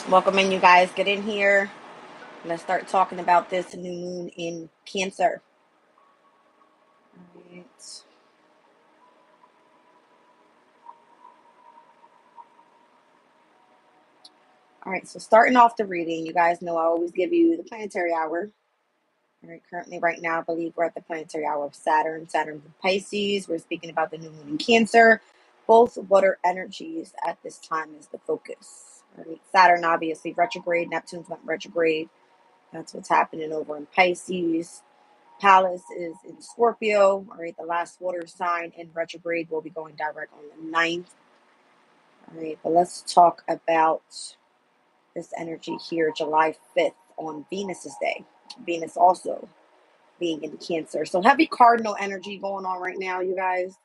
Welcome in, you guys. Get in here. Let's start talking about this new moon in Cancer. All right. All right. So starting off the reading, you guys know I always give you the planetary hour. All right. Currently, right now, I believe we're at the planetary hour of Saturn. Saturn's in Pisces. We're speaking about the new moon in Cancer. Both water energies at this time is the focus. All right. Saturn obviously retrograde. Neptune's went retrograde. That's what's happening over in Pisces. Pallas is in Scorpio. All right, the last water sign in retrograde will be going direct on the 9th. All right, but let's talk about this energy here, July 5th on Venus's day. Venus also being in Cancer. So heavy cardinal energy going on right now, you guys.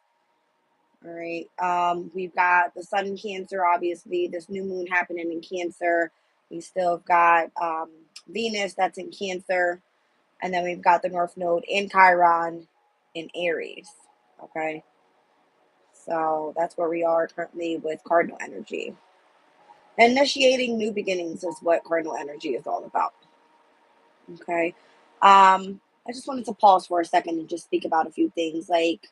All right. We've got the sun in Cancer, obviously, this new moon happening in Cancer. We still have got Venus that's in Cancer. And then we've got the North Node in Chiron in Aries. Okay. So that's where we are currently with cardinal energy. Initiating new beginnings is what cardinal energy is all about. Okay. I just wanted to pause for a second and just speak about a few things. Like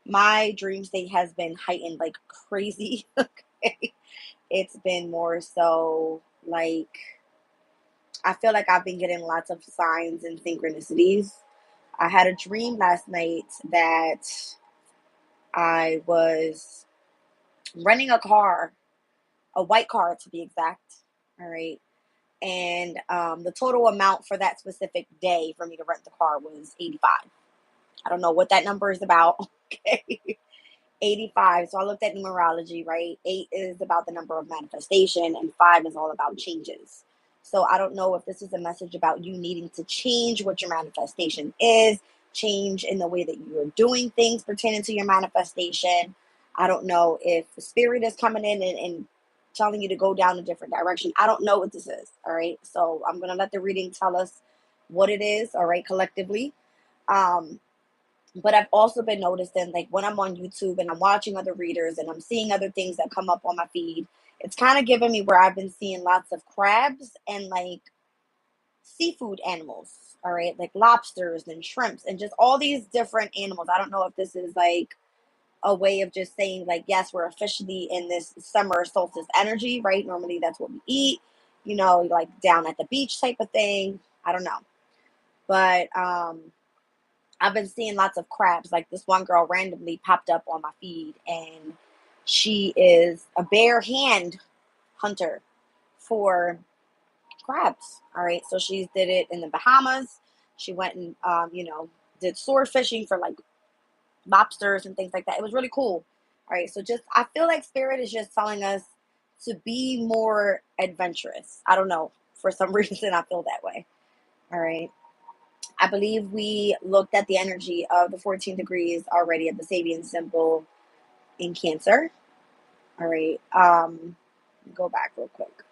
my dream state has been heightened like crazy. Okay. It's been more so like I feel like I've been getting lots of signs and synchronicities. I had a dream last night that I was renting a car, a white car to be exact. All right. And the total amount for that specific day for me to rent the car was 85. I don't know what that number is about. Okay. 85. So I looked at numerology, right? 8 is about the number of manifestation, and 5 is all about changes. So I don't know if this is a message about you needing to change what your manifestation is, change in the way that you are doing things pertaining to your manifestation. I don't know if the spirit is coming in and telling you to go down a different direction. I don't know what this is. All right. So I'm going to let the reading tell us what it is. All right. Collectively. Um, but I've also been noticing, like when I'm on YouTube and I'm watching other readers and I'm seeing other things that come up on my feed, it's kind of giving me where I've been seeing lots of crabs and like seafood animals, all right, like lobsters and shrimps and just all these different animals. I don't know if this is like a way of just saying, like, yes, we're officially in this summer solstice energy, right? Normally that's what we eat, like down at the beach type of thing. I don't know. But I've been seeing lots of crabs. Like this one girl randomly popped up on my feed, and she is a bare hand hunter for crabs. All right, so she did it in the Bahamas. She went and did sword fishing for like lobsters and things like that. It was really cool. All right, so just I feel like spirit is just telling us to be more adventurous. I don't know, for some reason I feel that way. All right. I believe we looked at the energy of the 14 degrees already of the Sabian symbol in Cancer. All right. Go back real quick.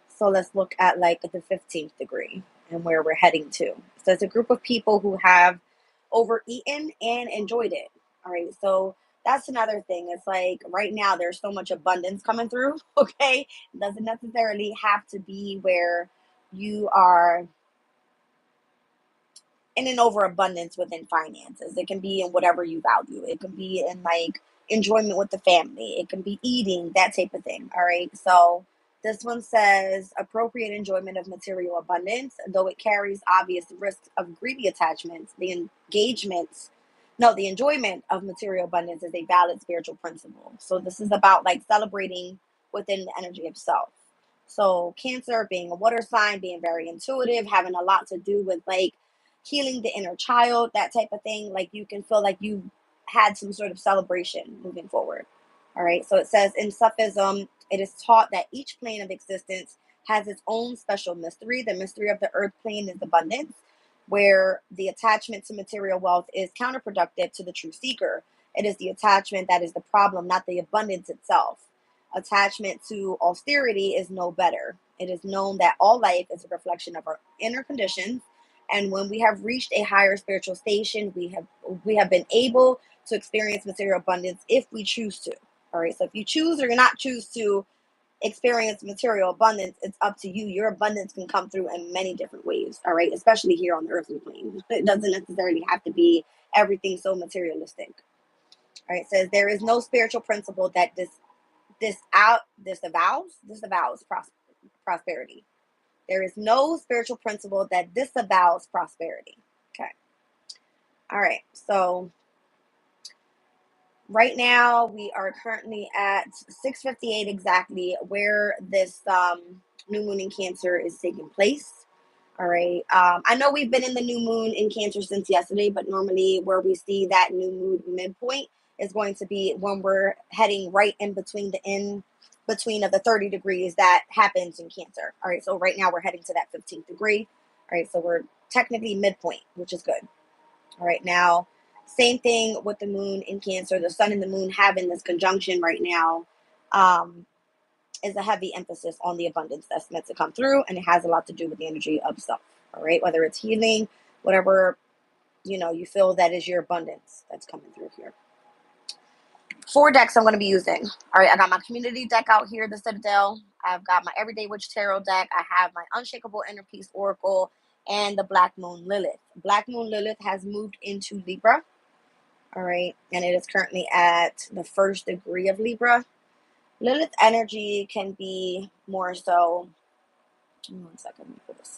So let's look at like the 15th degree and where we're heading to. So it's a group of people who have overeaten and enjoyed it. All right. So that's another thing. It's like right now there's so much abundance coming through. Okay. It doesn't necessarily have to be where you are in an overabundance within finances. It can be in whatever you value. It can be in like enjoyment with the family. It can be eating, that type of thing. All right. So this one says appropriate enjoyment of material abundance, though it carries obvious risks of greedy attachments. The enjoyment of material abundance is a valid spiritual principle. So this is about like celebrating within the energy of self. So Cancer being a water sign, being very intuitive, having a lot to do with like healing the inner child, that type of thing. Like you can feel like you had some sort of celebration moving forward. All right. So it says in Sufism, it is taught that each plane of existence has its own special mystery. The mystery of the earth plane is abundance, where the attachment to material wealth is counterproductive to the true seeker. It is the attachment that is the problem, not the abundance itself. Attachment to austerity is no better. It is known that all life is a reflection of our inner conditions, and when we have reached a higher spiritual station, we have been able to experience material abundance if we choose to. All right. So if you choose or not choose to, experience material abundance, it's up to you. Your abundance can come through in many different ways, all right? Especially here on the earthly plane. It doesn't necessarily have to be everything so materialistic. All right, it says there is no spiritual principle that disavows prosperity. There is no spiritual principle that disavows prosperity. Okay. All right. So right now we are currently at 6:58 exactly, where this new moon in Cancer is taking place. All right. I know we've been in the new moon in Cancer since yesterday, but normally where we see that new moon midpoint is going to be when we're heading right in between of the 30 degrees that happens in Cancer. All right. So right now we're heading to that 15th degree. All right. So we're technically midpoint, which is good. All right. Now, same thing with the moon in Cancer. The sun and the moon having this conjunction right now. Is a heavy emphasis on the abundance that's meant to come through, and it has a lot to do with the energy of self. All right, whether it's healing, whatever you feel that is your abundance that's coming through here. 4 decks I'm going to be using. All right, I got my community deck out here, the Citadel. I've got my Everyday Witch Tarot deck. I have my Unshakable Inner Peace Oracle and the Black Moon Lilith. Black Moon Lilith has moved into Libra. All right, and it is currently at the 1st degree of Libra. Lilith energy can be more so. One second, let me put this.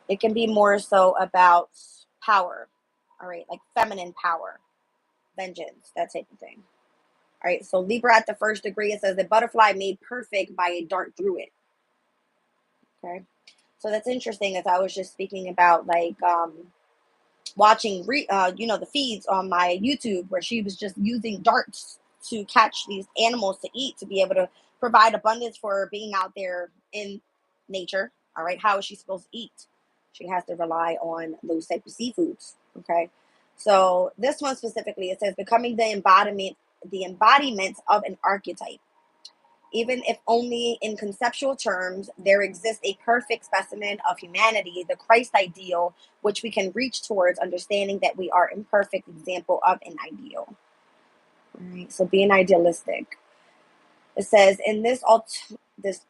It can be more so about power, all right, like feminine power, vengeance, that type of thing. All right, so Libra at the 1st degree, it says the butterfly made perfect by a dart through it. Okay, so that's interesting. As I was just speaking about, like watching, the feeds on my YouTube where she was just using darts to catch these animals to eat to be able to provide abundance for being out there in nature. All right, how is she supposed to eat? She has to rely on those type of seafoods. Okay, so this one specifically, it says becoming the embodiment of an archetype. Even if only in conceptual terms, there exists a perfect specimen of humanity, the Christ ideal, which we can reach towards, understanding that we are imperfect example of an ideal. All right, so being idealistic. It says, in this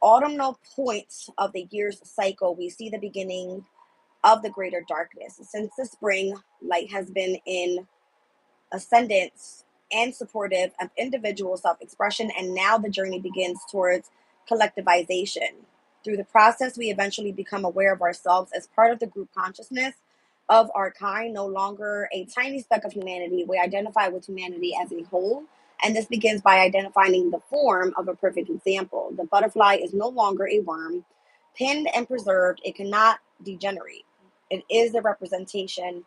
autumnal point of the year's cycle, we see the beginning of the greater darkness. Since the spring, light has been in ascendance and supportive of individual self-expression, and now the journey begins towards collectivization. Through the process, we eventually become aware of ourselves as part of the group consciousness of our kind, no longer a tiny speck of humanity. We identify with humanity as a whole, and this begins by identifying the form of a perfect example. The butterfly is no longer a worm, pinned and preserved. It cannot degenerate. It is the representation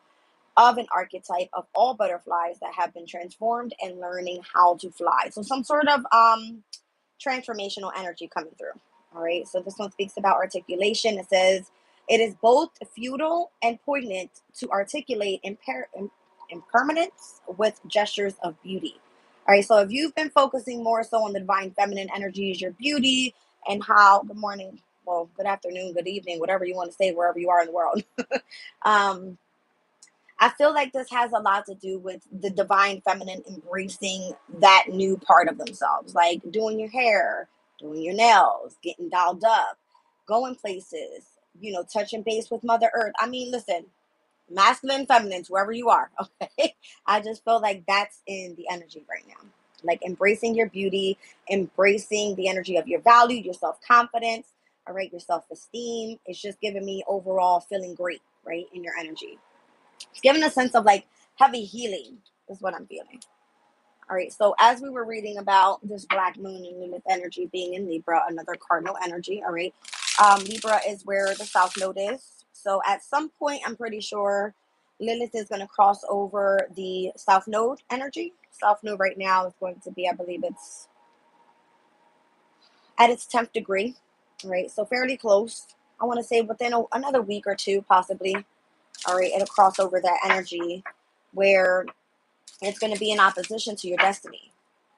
of an archetype of all butterflies that have been transformed and learning how to fly. So some sort of transformational energy coming through. All right. So this one speaks about articulation. It says it is both futile and poignant to articulate impermanence with gestures of beauty. All right. So if you've been focusing more so on the divine feminine energies, your beauty, and how, good morning, well, good afternoon, good evening, whatever you want to say, wherever you are in the world. I feel like this has a lot to do with the divine feminine embracing that new part of themselves, like doing your hair, doing your nails, getting dolled up, going places, touching base with Mother Earth. I mean, listen, masculine, feminine, whoever you are, okay? I just feel like that's in the energy right now. Like embracing your beauty, embracing the energy of your value, your self-confidence, all right, your self-esteem. It's just giving me overall feeling great, right, in your energy. It's giving a sense of like heavy healing is what I'm feeling. All right. So as we were reading about this black moon and Lilith energy being in Libra, another cardinal energy. All right. Libra is where the South Node is. So at some point, I'm pretty sure Lilith is going to cross over the South Node energy. South Node right now is going to be, I believe it's at its 10th degree. All right. So fairly close. I want to say within another week or two, possibly. All right, it'll cross over that energy where it's going to be in opposition to your destiny.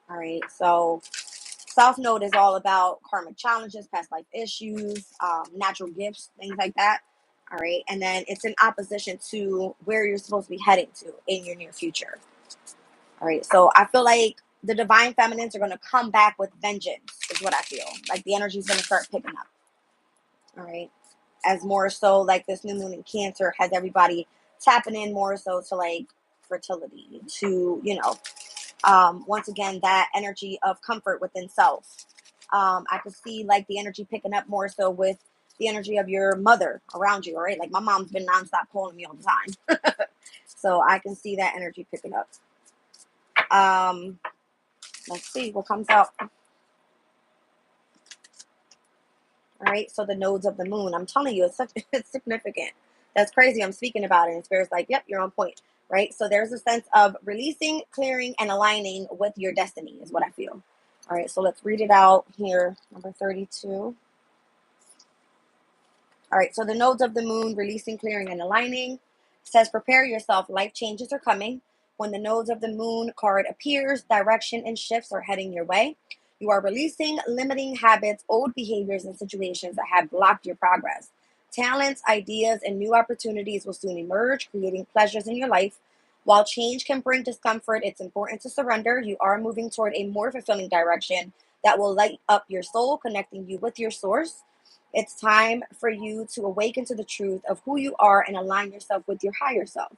All right, so South Node is all about karmic challenges, past life issues, natural gifts, things like that. All right, and then it's in opposition to where you're supposed to be heading to in your near future. All right, so I feel like the divine feminines are going to come back with vengeance, is what I feel. Like the energy is going to start picking up. All right. As more so, like this new moon in Cancer has everybody tapping in more so to like fertility, to, once again, that energy of comfort within self. I could see like the energy picking up more so with the energy of your mother around you, right? Like my mom's been nonstop calling me all the time. So I can see that energy picking up. Let's see what comes out. All right, so the nodes of the moon. I'm telling you, it's significant. That's crazy. I'm speaking about it, and Spirit's like, yep, you're on point, right? So there's a sense of releasing, clearing, and aligning with your destiny is what I feel. All right, so let's read it out here. Number 32. All right, so the nodes of the moon, releasing, clearing, and aligning, says prepare yourself. Life changes are coming. When the nodes of the moon card appears, direction and shifts are heading your way. You are releasing limiting habits, old behaviors, and situations that have blocked your progress. Talents, ideas, and new opportunities will soon emerge, creating pleasures in your life. While change can bring discomfort, it's important to surrender. You are moving toward a more fulfilling direction that will light up your soul, connecting you with your source. It's time for you to awaken to the truth of who you are and align yourself with your higher self.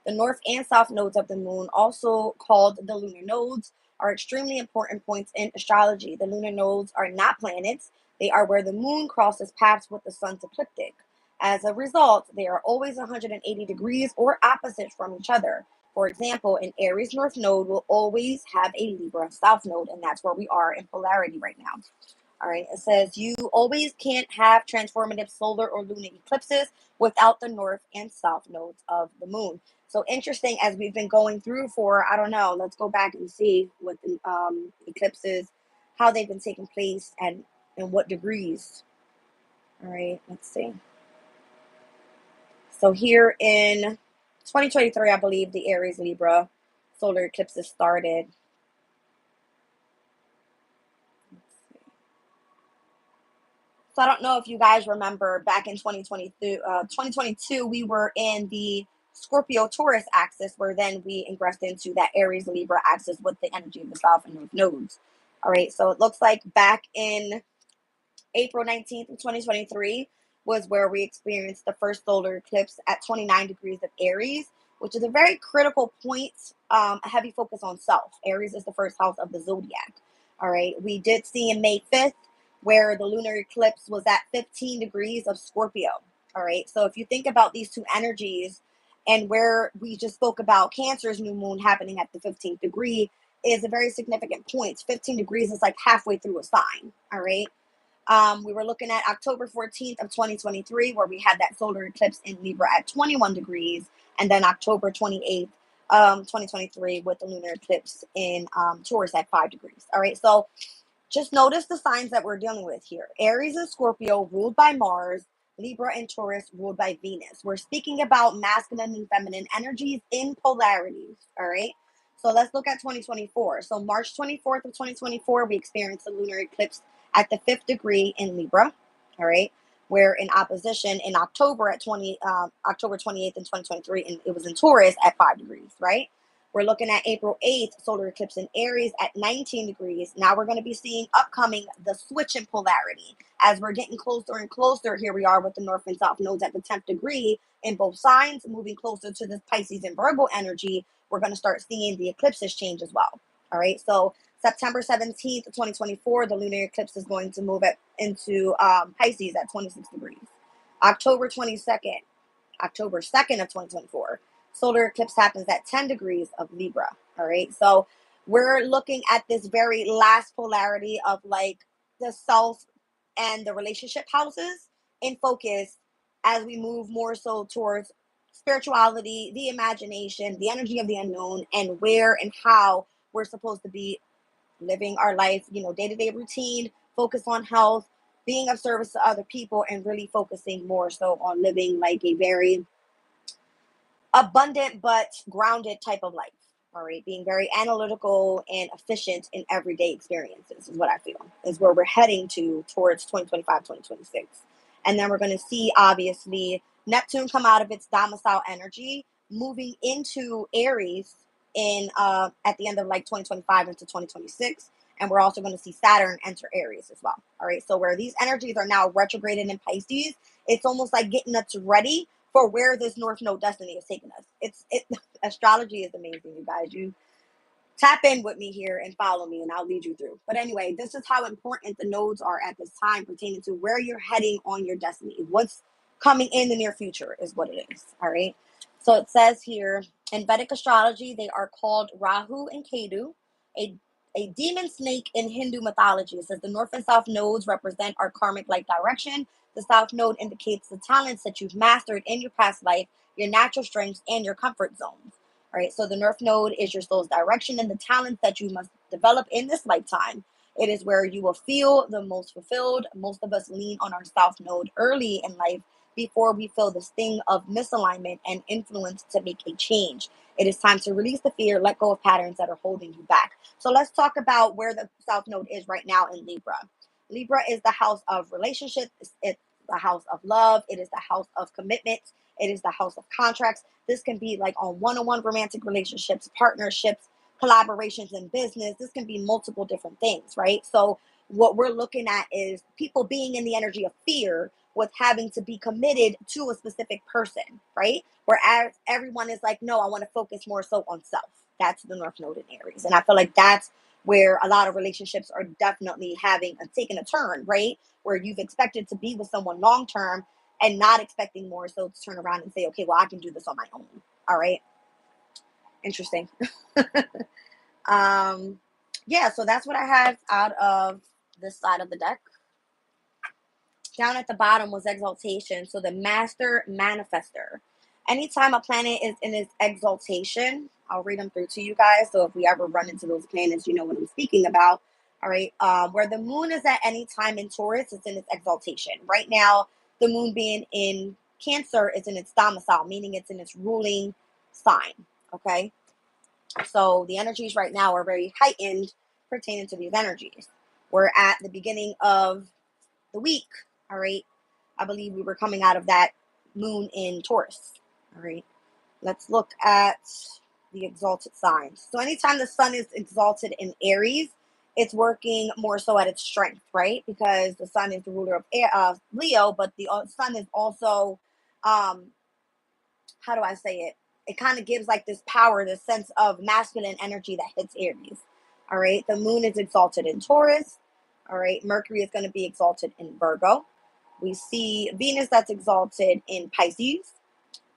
The north and south nodes of the moon, also called the lunar nodes, are extremely important points in astrology. The lunar nodes are not planets, they are where the moon crosses paths with the sun's ecliptic. As a result, they are always 180 degrees or opposites from each other. For example, an Aries north node will always have a Libra south node, and that's where we are in polarity right now. All right, it says you always can't have transformative solar or lunar eclipses without the north and south nodes of the moon. So interesting as we've been going through for, I don't know, let's go back and see what the eclipses, how they've been taking place and in what degrees. All right, let's see. So here in 2023, I believe the Aries Libra solar eclipses started. So I don't know if you guys remember back in 2022, we were in the Scorpio Taurus axis, where then we ingressed into that Aries Libra axis with the energy of the South and North nodes. All right, so it looks like back in April 19th of 2023 was where we experienced the first solar eclipse at 29 degrees of Aries, which is a very critical point, a heavy focus on self. Aries is the first house of the zodiac. All right, we did see in May 5th where the lunar eclipse was at 15 degrees of Scorpio. All right, so if you think about these two energies and where we just spoke about Cancer's new moon happening at the 15th degree is a very significant point. 15 degrees is like halfway through a sign. All right. We were looking at October 14th of 2023, where we had that solar eclipse in Libra at 21 degrees, and then October 28th, 2023, with the lunar eclipse in Taurus at 5 degrees. All right, so just notice the signs that we're dealing with here. Aries and Scorpio ruled by Mars, Libra and Taurus ruled by Venus. We're speaking about masculine and feminine energies in polarities. All right. So let's look at 2024. So March 24th of 2024, we experienced a lunar eclipse at the 5th degree in Libra. All right. Where in opposition in October at October 28th in 2023, and it was in Taurus at 5 degrees, right? We're looking at April 8th, solar eclipse in Aries at 19 degrees. Now we're going to be seeing upcoming the switch in polarity. As we're getting closer and closer, here we are with the north and south nodes at the 10th degree in both signs, moving closer to this Pisces and Virgo energy. We're going to start seeing the eclipses change as well. All right, so September 17th, 2024, the lunar eclipse is going to move into Pisces at 26 degrees. October 22nd, October 2nd of 2024, solar eclipse happens at 10 degrees of Libra. All right. So we're looking at this very last polarity of like the self and the relationship houses in focus as we move more so towards spirituality, the imagination, the energy of the unknown, and where and how we're supposed to be living our life, day to day routine, focus on health, being of service to other people, and really focusing more so on living like a very abundant but grounded type of life. All right, being very analytical and efficient in everyday experiences is what I feel is where we're heading to towards 2025, 2026. And then we're going to see, obviously, Neptune come out of its domicile energy, moving into Aries in at the end of like 2025 into 2026. And we're also going to see Saturn enter Aries as well. All right. So where these energies are now retrograded in Pisces, it's almost like getting us ready for where this North Node destiny is taking us. Astrology is amazing, you guys. You tap in with me here and follow me and I'll lead you through. But anyway, this is how important the nodes are at this time pertaining to where you're heading on your destiny. What's coming in the near future is what it is. All right. So it says here in Vedic astrology, they are called Rahu and Ketu, a a demon snake in Hindu mythology. It says the north and south nodes represent our karmic life direction. The south node indicates the talents that you've mastered in your past life, your natural strengths, and your comfort zones. All right, so the North Node is your soul's direction and the talents that you must develop in this lifetime. It is where you will feel the most fulfilled. Most of us lean on our South Node early in life before we feel the sting of misalignment and influence to make a change. It is time to release the fear, let go of patterns that are holding you back. So let's talk about where the South Node is right now in Libra. Libra is the house of relationships. It's the house of love. It is the house of commitment. It is the house of contracts. This can be like on one-on-one romantic relationships, partnerships, collaborations in business. This can be multiple different things, right? So what we're looking at is people being in the energy of fear with having to be committed to a specific person, right? Whereas everyone is like, no, I want to focus more so on self. That's the North Node in Aries. And I feel like that's where a lot of relationships are definitely taking a turn, right? Where you've expected to be with someone long term and not expecting more so to turn around and say, okay, well, I can do this on my own. All right. Interesting. Yeah, so that's what I have out of this side of the deck. Down at the bottom was exaltation. So the master manifester. Anytime a planet is in its exaltation, I'll read them through to you guys. So if we ever run into those planets, you know what I'm speaking about. All right. Where the moon is at any time in Taurus, it's in its exaltation. Right now, the moon being in Cancer is in its domicile, meaning it's in its ruling sign. Okay. So the energies right now are very heightened pertaining to these energies. We're at the beginning of the week. All right. I believe we were coming out of that moon in Taurus. All right. Let's look at the exalted signs. So anytime the sun is exalted in Aries, it's working more so at its strength, right? Because the sun is the ruler of Leo, but the sun is also, how do I say it? It kind of gives like this power, this sense of masculine energy that hits Aries. All right. The moon is exalted in Taurus. All right. Mercury is going to be exalted in Virgo. We see Venus that's exalted in Pisces.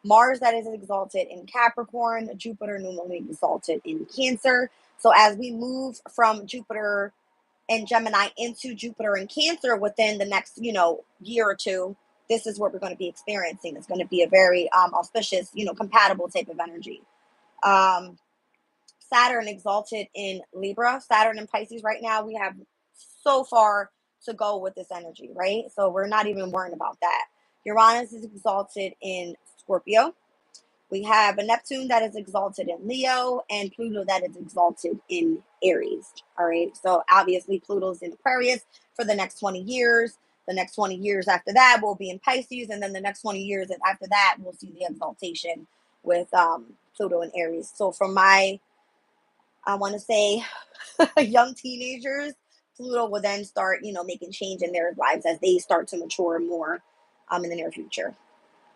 Mars that is exalted in Capricorn, Jupiter normally exalted in Cancer. So as we move from Jupiter and Gemini into Jupiter and Cancer within the next, year or two, this is what we're going to be experiencing. It's going to be a very auspicious, compatible type of energy. Um, Saturn exalted in Libra, Saturn in Pisces right now. We have so far to go with this energy, right? So we're not even worrying about that. Uranus is exalted in Scorpio. We have a Neptune that is exalted in Leo and Pluto that is exalted in Aries. All right. So obviously Pluto's in Aquarius for the next 20 years. The next 20 years after that will be in Pisces. And then the next 20 years after that, we'll see the exaltation with Pluto and Aries. So from I want to say, young teenagers, Pluto will then start, making change in their lives as they start to mature more in the near future.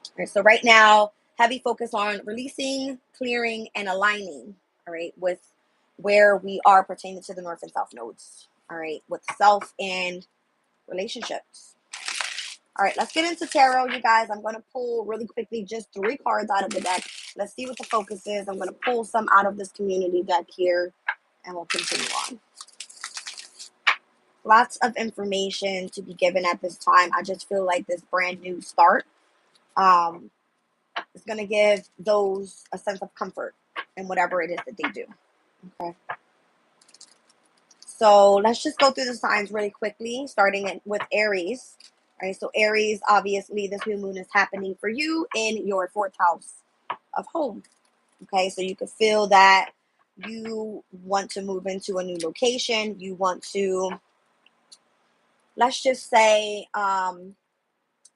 All right, so right now, heavy focus on releasing, clearing, and aligning, all right, with where we are pertaining to the North and South nodes, all right, with self and relationships. All right, let's get into tarot, you guys. I'm going to pull really quickly just 3 cards out of the deck. Let's see what the focus is. I'm going to pull some out of this community deck here, and we'll continue on. Lots of information to be given at this time. I just feel like this brand new start is going to give those a sense of comfort in whatever it is that they do. Okay. So let's just go through the signs really quickly, starting with Aries. All right. So Aries, obviously, this new moon is happening for you in your 4th house of home. Okay. So you could feel that you want to move into a new location. You want to, let's just say,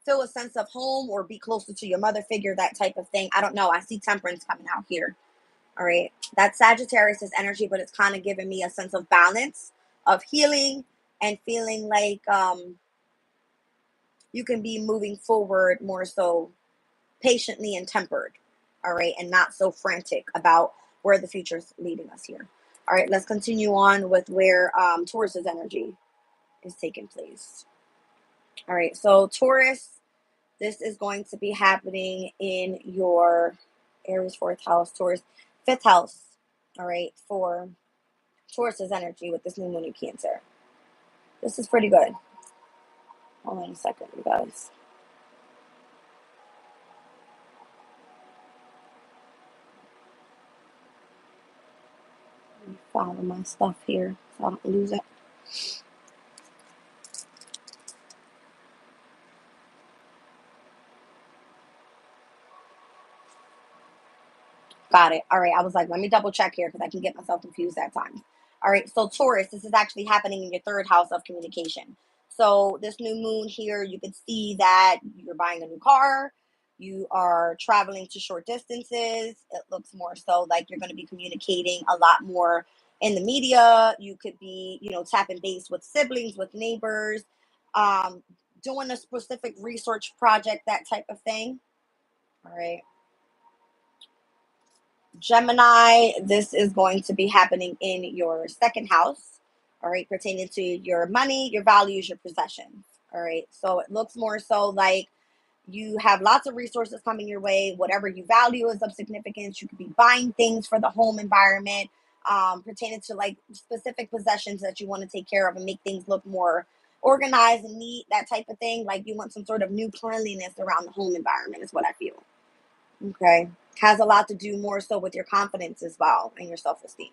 feel a sense of home or be closer to your mother figure, that type of thing. I don't know. I see Temperance coming out here. All right. That's Sagittarius' energy, but it's kind of giving me a sense of balance, of healing, and feeling like you can be moving forward more so patiently and tempered. All right. And not so frantic about where the future's leading us here. All right. Let's continue on with where Taurus's energy is taking place. All right. So, Taurus, this is going to be happening in your Aries 4th house, Taurus 5th house. All right. For Taurus's energy with this new moon in Cancer. This is pretty good. Hold on a second, you guys. Let me follow my stuff here so I don't lose it. Got it. All right. I was like, let me double check here because I can get myself confused at times. All right. So, Taurus, this is actually happening in your 3rd house of communication. So, this new moon here, you can see that you're buying a new car. You are traveling to short distances. It looks more so like you're going to be communicating a lot more in the media. You could be, tapping base with siblings, with neighbors, um, doing a specific research project, that type of thing. All right. Gemini, this is going to be happening in your 2nd house, all right, pertaining to your money, your values, your possessions, all right. So it looks more so like you have lots of resources coming your way. Whatever you value is of significance. You could be buying things for the home environment, pertaining to like specific possessions that you want to take care of and make things look more organized and neat, that type of thing. Like you want some sort of new cleanliness around the home environment, is what I feel. Okay. Has a lot to do more so with your confidence as well and your self esteem.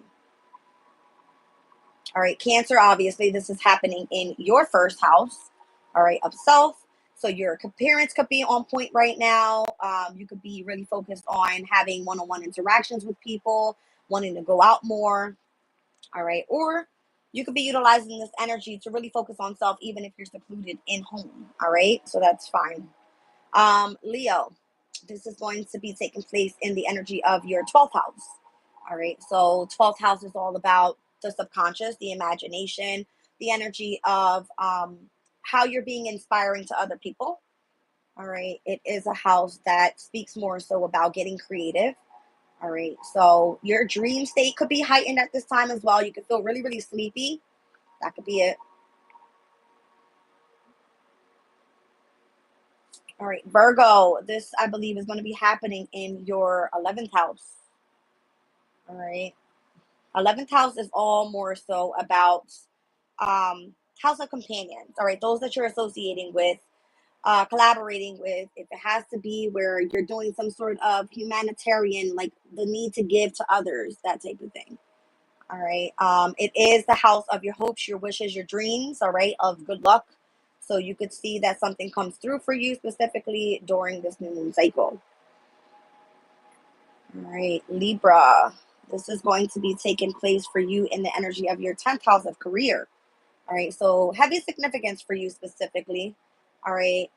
All right. Cancer, obviously, this is happening in your 1st house, all right, of self. So your appearance could be on point right now. You could be really focused on having one on one interactions with people, wanting to go out more. All right. Or you could be utilizing this energy to really focus on self, even if you're secluded in home. All right. So that's fine. Leo, this is going to be taking place in the energy of your 12th house. All right. So 12th house is all about the subconscious, the imagination, the energy of how you're being inspiring to other people. All right. It is a house that speaks more so about getting creative. All right. So your dream state could be heightened at this time as well. You could feel really, really sleepy. That could be it. All right. Virgo, this I believe is going to be happening in your 11th house. All right. 11th house is all more so about house of companions. All right. Those that you're associating with, collaborating with. If it has to be where you're doing some sort of humanitarian, like the need to give to others, that type of thing. All right. It is the house of your hopes, your wishes, your dreams. All right. Of good luck. So you could see that something comes through for you specifically during this new moon cycle. All right, Libra. This is going to be taking place for you in the energy of your 10th house of career. All right, so heavy significance for you specifically. All right,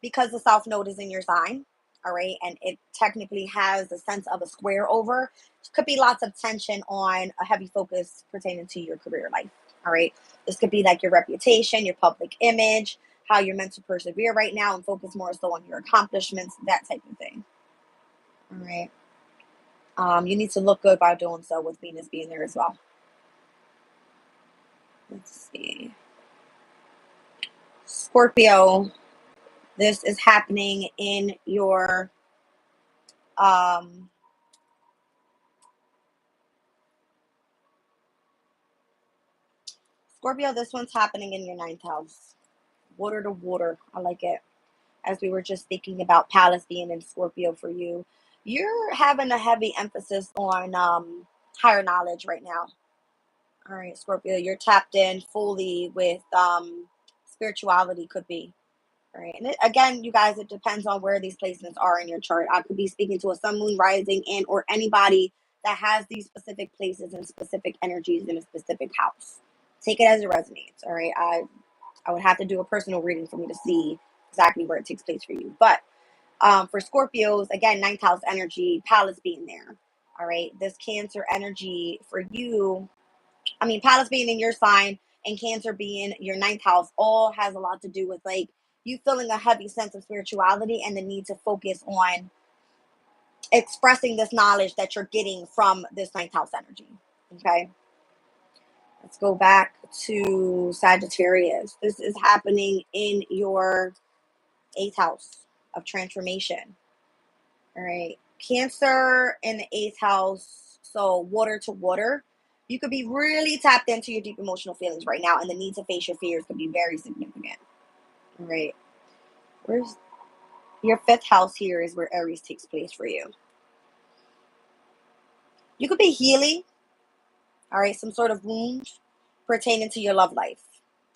because the South Node is in your sign. All right, and it technically has a sense of a square over. Could be lots of tension on a heavy focus pertaining to your career life. All right, this could be like your reputation, your public image, how you're meant to persevere right now and focus more so on your accomplishments, that type of thing. All right. You need to look good by doing so with Venus being there as well. Let's see. Scorpio, this is happening in your um Scorpio, this one's happening in your 9th house. Water to water. I like it. As we were just speaking about Pallas being in Scorpio for you. You're having a heavy emphasis on higher knowledge right now. All right, Scorpio, you're tapped in fully with spirituality could be. Right. And again, you guys, it depends on where these placements are in your chart. I could be speaking to a sun, moon, rising, and or anybody that has these specific places and specific energies in a specific house. Take it as it resonates. All right. I would have to do a personal reading for me to see exactly where it takes place for you. But For Scorpios, again, ninth house energy, Pallas being there. All right. This Cancer energy for you, Pallas being in your sign and Cancer being your ninth house, all has a lot to do with like you feeling a heavy sense of spirituality and the need to focus on expressing this knowledge that you're getting from this ninth house energy. Okay. Let's go back to Sagittarius. This is happening in your eighth house of transformation. All right. Cancer in the eighth house. So water to water. You could be really tapped into your deep emotional feelings right now, and the need to face your fears could be very significant. All right. Where's your fifth house here is where Aries takes place for you. You could be healing, all right, some sort of wound pertaining to your love life.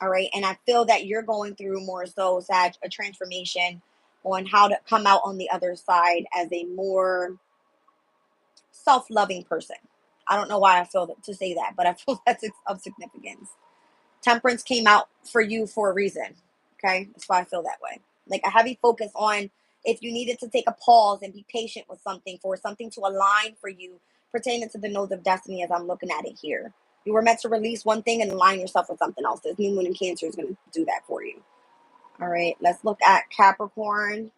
All right. And I feel that you're going through more so, Sag, a transformation on how to come out on the other side as a more self-loving person. I don't know why I feel to say that, but I feel that's of significance. Temperance came out for you for a reason. Okay. That's why I feel that way. Like a heavy focus on if you needed to take a pause and be patient with something for something to align for you pertaining to the nodes of destiny as I'm looking at it here. You were meant to release one thing and align yourself with something else. This new moon in Cancer is going to do that for you. All right. Let's look at Capricorn.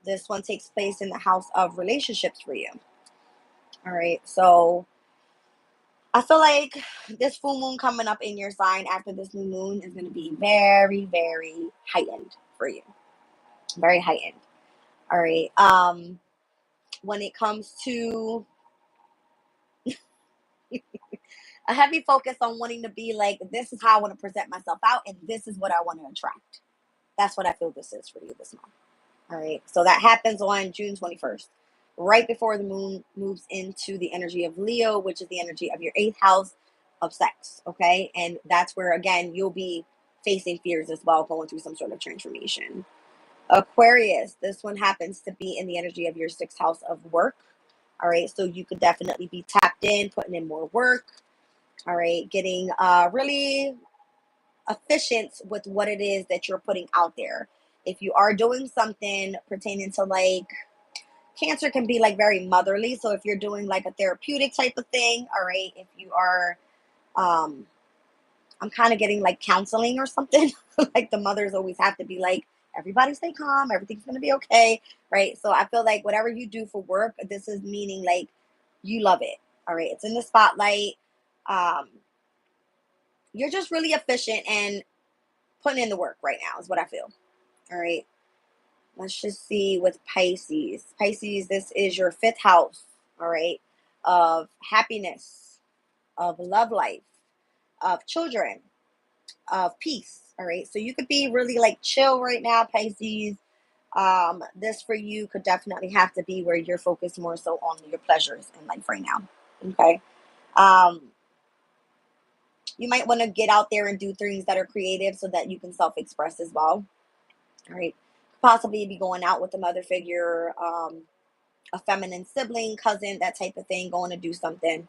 This one takes place in the house of relationships for you. All right. So I feel like this full moon coming up in your sign after this new moon is going to be very, very heightened for you. Very heightened. All right. When it comes to a heavy focus on wanting to be like, this is how I want to present myself out, and this is what I want to attract. That's what I feel this is for you this month. All right. So that happens on June 21st, right before the moon moves into the energy of Leo, which is the energy of your eighth house of sex. Okay. And that's where, again, you'll be facing fears as well, going through some sort of transformation. Aquarius, this one happens to be in the energy of your sixth house of work. All right. So you could definitely be tapped in, putting in more work. All right. Getting really efficient with what it is that you're putting out there. If you are doing something pertaining to like Cancer can be like very motherly. So if you're doing like a therapeutic type of thing, all right, if you are um I'm kind of getting like counseling or something. Like the mothers always have to be like, everybody stay calm, everything's gonna be okay, right? So I feel like whatever you do for work, this is meaning like you love it. All right. It's in the spotlight. Um, you're just really efficient and putting in the work right now is what I feel. All right. Let's just see with Pisces. Pisces, this is your fifth house, all right, of happiness, of love life, of children, of peace. All right. So you could be really like chill right now, Pisces. This for you could definitely have to be where you're focused more so on your pleasures in life right now. Okay. Um, you might want to get out there and do things that are creative so that you can self-express as well. All right. Possibly be going out with a mother figure, a feminine sibling, cousin, that type of thing, going to do something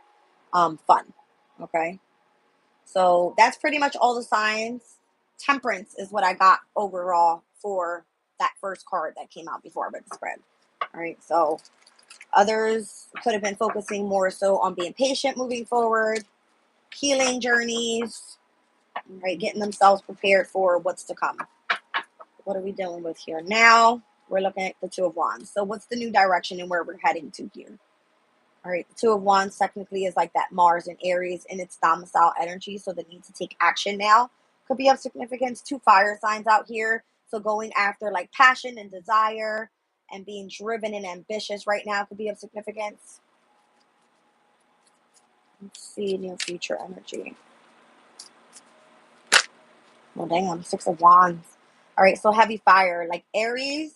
fun. Okay. So that's pretty much all the signs. Temperance is what I got overall for that first card that came out before I read the spread. All right. So others could have been focusing more so on being patient moving forward, healing journeys, right? Getting themselves prepared for what's to come. What are we dealing with here? Now we're looking at the Two of Wands. So what's the new direction and where we're heading to here? All right, the Two of Wands technically is like that Mars and Aries in its domicile energy. So the need to take action now could be of significance. Two fire signs out here. So going after like passion and desire and being driven and ambitious right now could be of significance. Let's see, near future energy. Well, damn, Six of Wands. All right, so heavy fire, like Aries,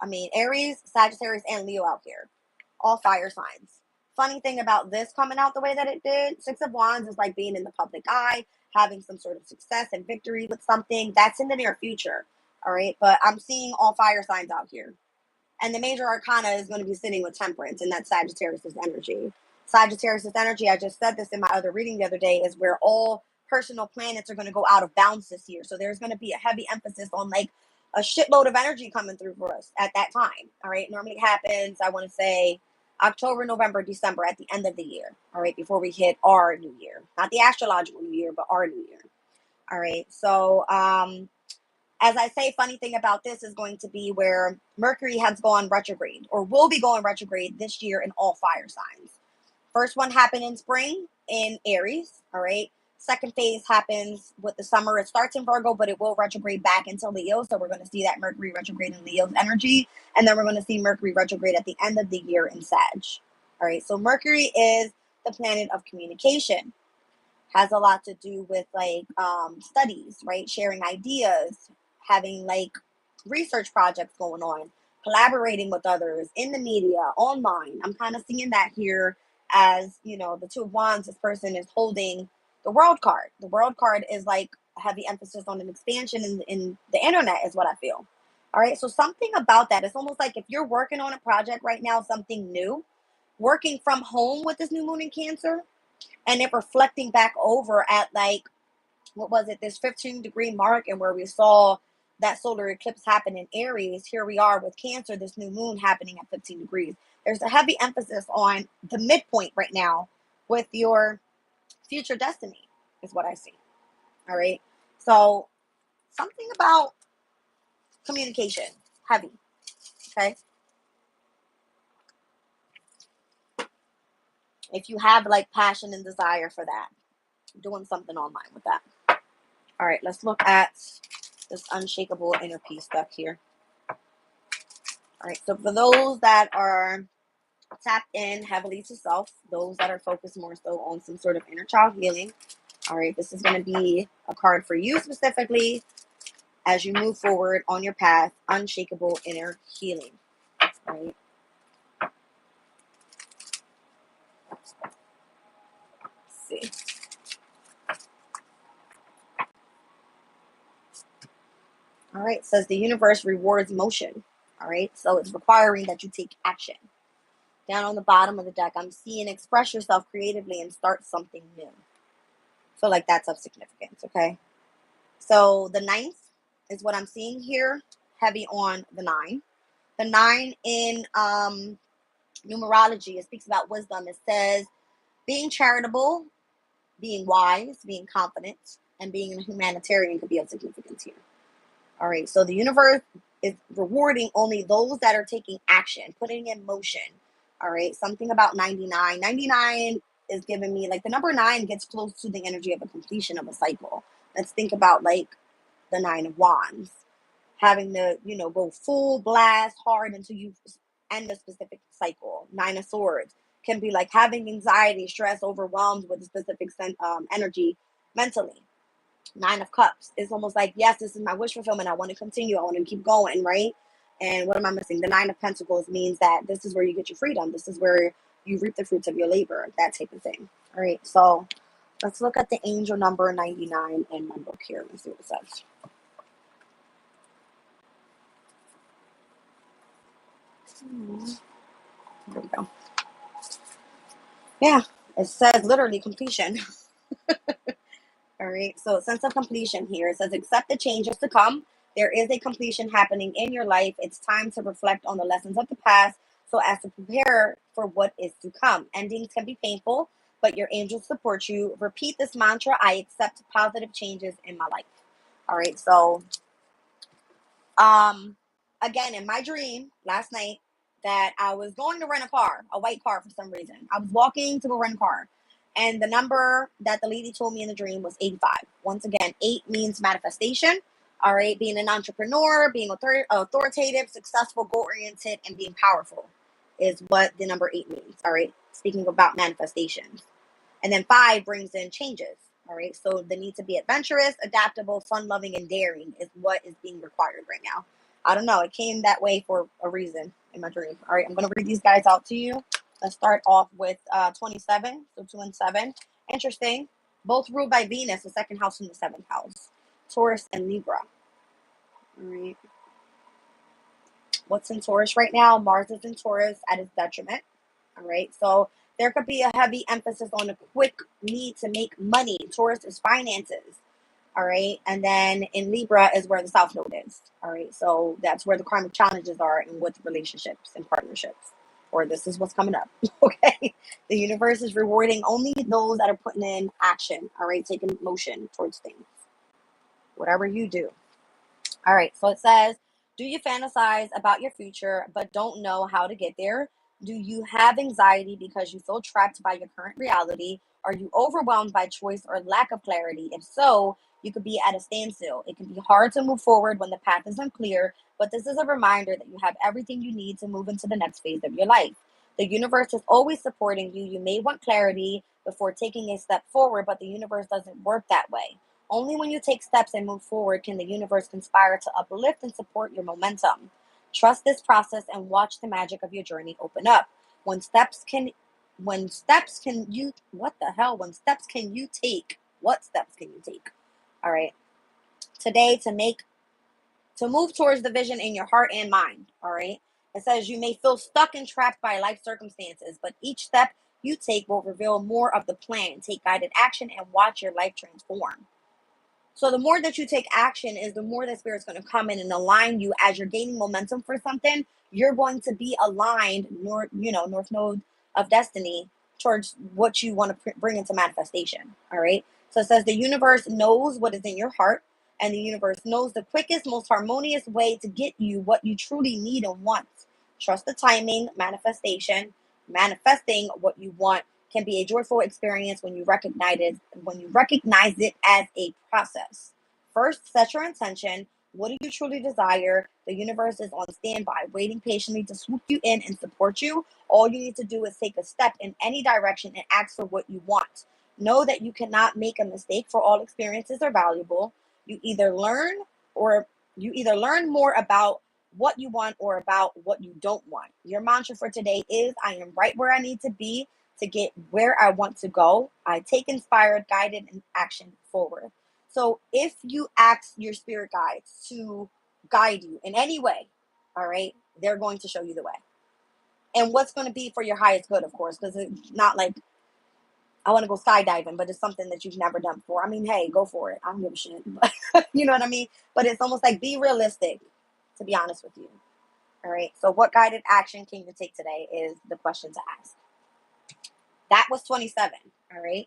Sagittarius, and Leo out here. All fire signs. Funny thing about this coming out the way that it did, Six of Wands is like being in the public eye, having some sort of success and victory with something. That's in the near future. All right, but I'm seeing all fire signs out here. And the major arcana is going to be sitting with Temperance, and that's Sagittarius' energy. Sagittarius' energy, I just said this in my other reading the other day, is where all personal planets are going to go out of bounds this year. So there's going to be a heavy emphasis on like a shitload of energy coming through for us at that time. All right. Normally it happens, I want to say, October, November, December, at the end of the year. All right. Before we hit our new year, not the astrological new year, but our new year. All right. So, as I say, funny thing about this is going to be where Mercury has gone retrograde, or will be going retrograde this year in all fire signs. First one happened in spring in Aries. All right. Second phase happens with the summer. It starts in Virgo, but it will retrograde back into Leo. So we're going to see that Mercury retrograde in Leo's energy. And then we're going to see Mercury retrograde at the end of the year in Sag. All right. So Mercury is the planet of communication. Has a lot to do with like studies, right? Sharing ideas, having like research projects going on, collaborating with others in the media, online. I'm kind of seeing that here as, you know, the Two of Wands. This person is holding the World card. The World card is like a heavy emphasis on an expansion in the internet, is what I feel. All right. So something about that. It's almost like if you're working on a project right now, something new, working from home with this new moon in Cancer, and it reflecting back over at like, what was it, this 15-degree mark, and where we saw that solar eclipse happen in Aries, here we are with Cancer, this new moon happening at 15 degrees. There's a heavy emphasis on the midpoint right now with your future destiny, is what I see. All right. So something about communication, heavy. Okay. If you have like passion and desire for that, doing something online with that. All right, let's look at this unshakable inner peace deck here. All right, so for those that are tapped in heavily to self, those that are focused more so on some sort of inner child healing, all right, this is going to be a card for you specifically as you move forward on your path, unshakable inner healing. All right. Let's see. All right, it says the universe rewards motion. All right, so it's requiring that you take action. Down on the bottom of the deck, I'm seeing express yourself creatively and start something new. So like that's of significance, okay? So the ninth is what I'm seeing here, heavy on the 9. The 9 in numerology, it speaks about wisdom. It says being charitable, being wise, being confident, and being a humanitarian could be of significance here. All right, so the universe is rewarding only those that are taking action, putting in motion. All right, something about 99. 99 is giving me, like, the number 9 gets close to the energy of a completion of a cycle. Let's think about, like, the 9 of Wands. Having to, you know, go full blast hard until you end a specific cycle. 9 of Swords can be like having anxiety, stress, overwhelmed with a specific energy mentally. 9 of Cups is almost like, yes, this is my wish fulfillment. I want to continue. I want to keep going, right? And what am I missing? The 9 of Pentacles means that this is where you get your freedom. This is where you reap the fruits of your labor, that type of thing. All right, so let's look at the angel number 99 in my book here. Let's see what it says. There we go. Yeah, it says literally completion. All right, so sense of completion here. It says accept the changes to come. There is a completion happening in your life. It's time to reflect on the lessons of the past so as to prepare for what is to come. Endings can be painful, but your angels support you. Repeat this mantra: I accept positive changes in my life. All right, so again, in my dream last night, that I was going to rent a car, a white car for some reason. I was walking to go rent a car. And the number that the lady told me in the dream was 85. Once again, 8 means manifestation. All right. Being an entrepreneur, being authoritative, successful, goal-oriented, and being powerful is what the number 8 means. All right. Speaking about manifestations. And then 5 brings in changes. All right. So the need to be adventurous, adaptable, fun-loving, and daring is what is being required right now. I don't know. It came that way for a reason in my dream. All right. I'm going to read these guys out to you. Let's start off with 27. So 2 and 7. Interesting. Both ruled by Venus, the second house from the 7th house. Taurus and Libra. All right. What's in Taurus right now? Mars is in Taurus at its detriment. All right. So there could be a heavy emphasis on a quick need to make money. Taurus is finances. All right. And then in Libra is where the South Node is. All right. So that's where the karmic challenges are and with relationships and partnerships. Or this is what's coming up. Okay. The universe is rewarding only those that are putting in action. All right. Taking motion towards things. Whatever you do. All right, so it says, do you fantasize about your future but don't know how to get there? Do you have anxiety because you feel trapped by your current reality? Are you overwhelmed by choice or lack of clarity? If so, you could be at a standstill. It can be hard to move forward when the path is unclear, but this is a reminder that you have everything you need to move into the next phase of your life. The universe is always supporting you. You may want clarity before taking a step forward, but the universe doesn't work that way. Only when you take steps and move forward can the universe conspire to uplift and support your momentum. Trust this process and watch the magic of your journey open up. When steps can you what the hell? When steps can you take? What steps can you take? All right. Today to move towards the vision in your heart and mind. All right. It says you may feel stuck and trapped by life circumstances, but each step you take will reveal more of the plan. Take guided action and watch your life transform. So the more that you take action is the more that spirit's going to come in and align you as you're gaining momentum for something. You're going to be aligned, North Node of Destiny towards what you want to bring into manifestation. All right. So it says the universe knows what is in your heart, and the universe knows the quickest, most harmonious way to get you what you truly need and want. Trust the timing, manifesting what you want can be a joyful experience when you recognize it as a process. First, set your intention. What do you truly desire? The universe is on standby, waiting patiently to swoop you in and support you. All you need to do is take a step in any direction and ask for what you want. Know that you cannot make a mistake, for all experiences are valuable. You either learn or you either learn more about what you want or about what you don't want. Your mantra for today is I am right where I need to be to get where I want to go. I take inspired, guided, and action forward. So if you ask your spirit guides to guide you in any way, all right, they're going to show you the way. And what's going to be for your highest good, of course, because it's not like I want to go skydiving, but it's something that you've never done before. I mean, hey, go for it. I don't give a shit. But, you know what I mean? But it's almost like be realistic, to be honest with you. All right. So what guided action can you take today is the question to ask. That was 27. All right.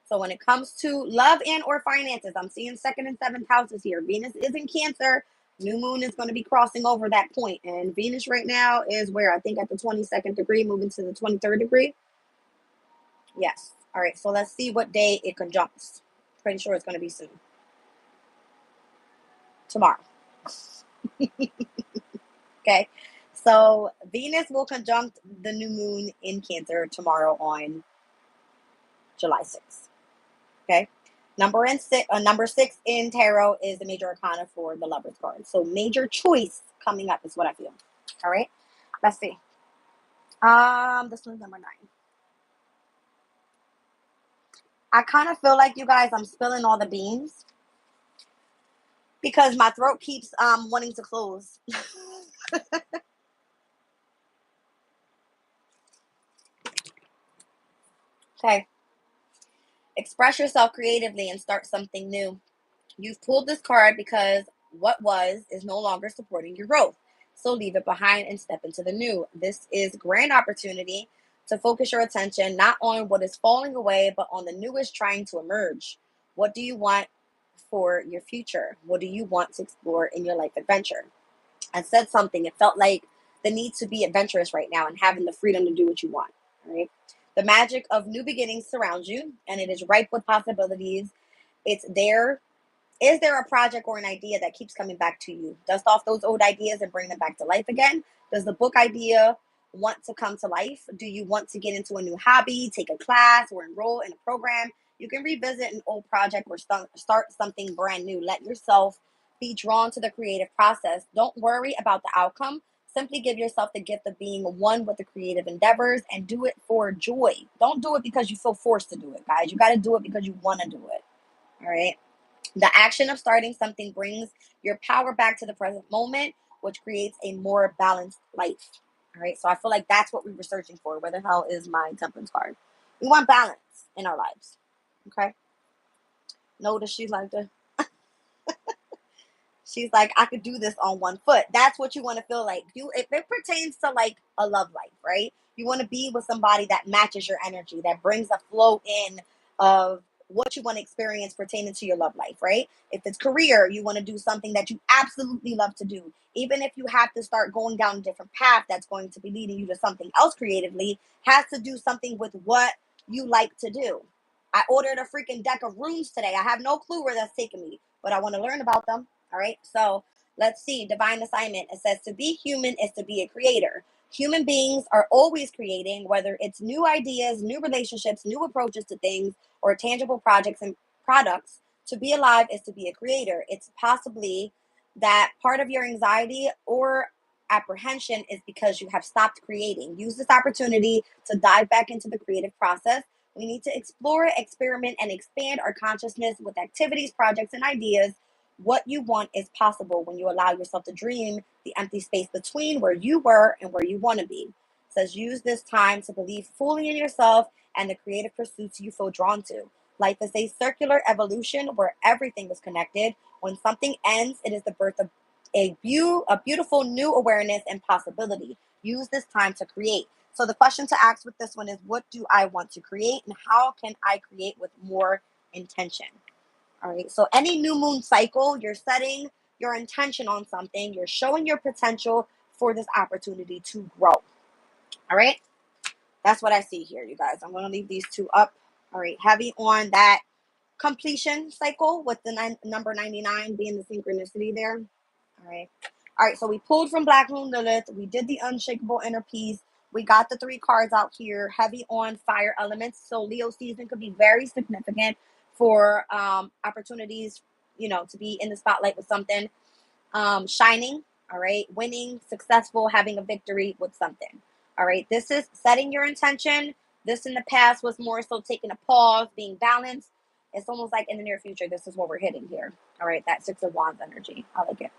So when it comes to love and or finances, I'm seeing second and seventh houses here. Venus is in Cancer. New moon is going to be crossing over that point. And Venus right now is where I think at the 22nd degree, moving to the 23rd degree. Yes. All right. So let's see what day it conjuncts. Pretty sure it's going to be soon. Tomorrow. Okay. So Venus will conjunct the new moon in Cancer tomorrow on July 6th. Okay. Number six in tarot is the major arcana for the Lovers card. So major choice coming up is what I feel. All right. Let's see. This one's number 9. I kind of feel like you guys, I'm spilling all the beans because my throat keeps wanting to close. Okay. Express yourself creatively and start something new. You've pulled this card because what was is no longer supporting your growth. So leave it behind and step into the new. This is grand opportunity to focus your attention not on what is falling away, but on the newest trying to emerge. What do you want for your future? What do you want to explore in your life adventure? I said something. It felt like the need to be adventurous right now and having the freedom to do what you want. Right? The magic of new beginnings surrounds you, and it is ripe with possibilities. It's there. Is there a project or an idea that keeps coming back to you? Dust off those old ideas and bring them back to life again. Does the book idea want to come to life? Do you want to get into a new hobby, take a class, or enroll in a program? You can revisit an old project or start something brand new. Let yourself be drawn to the creative process. Don't worry about the outcome. Simply give yourself the gift of being one with the creative endeavors and do it for joy. Don't do it because you feel forced to do it, guys. You got to do it because you want to do it. All right. The action of starting something brings your power back to the present moment, which creates a more balanced life. All right. So I feel like that's what we were searching for. Where the hell is my temperance card? We want balance in our lives. Okay. Notice she's like the She's like, I could do this on one foot. That's what you want to feel like. If it pertains to like a love life, right? You want to be with somebody that matches your energy, that brings a flow in of what you want to experience pertaining to your love life, right? If it's career, you want to do something that you absolutely love to do. Even if you have to start going down a different path that's going to be leading you to something else creatively, has to do something with what you like to do. I ordered a freaking deck of runes today. I have no clue where that's taking me, but I want to learn about them. All right. So let's see. Divine assignment. It says to be human is to be a creator. Human beings are always creating, whether it's new ideas, new relationships, new approaches to things, or tangible projects and products. To be alive is to be a creator. It's possibly that part of your anxiety or apprehension is because you have stopped creating. Use this opportunity to dive back into the creative process. We need to explore, experiment, and expand our consciousness with activities, projects, and ideas. What you want is possible when you allow yourself to dream the empty space between where you were and where you want to be. It says use this time to believe fully in yourself and the creative pursuits you feel drawn to. Life is a circular evolution where everything is connected. When something ends, it is the birth of a beautiful new awareness and possibility. Use this time to create. So the question to ask with this one is, what do I want to create and how can I create with more intention? All right. So any new moon cycle, you're setting your intention on something. You're showing your potential for this opportunity to grow. All right. That's what I see here, you guys. I'm going to leave these two up. All right. Heavy on that completion cycle with the number 99 being the synchronicity there. All right. All right. So we pulled from Black Moon Lilith. We did the unshakable inner peace. We got the 3 cards out here, heavy on fire elements. So Leo season could be very significant for opportunities, to be in the spotlight with something, shining. All right. Winning, successful, having a victory with something. All right. This is setting your intention. This in the past was more so taking a pause, being balanced. It's almost like in the near future, this is what we're hitting here. All right. That 6 of Wands energy. I like it.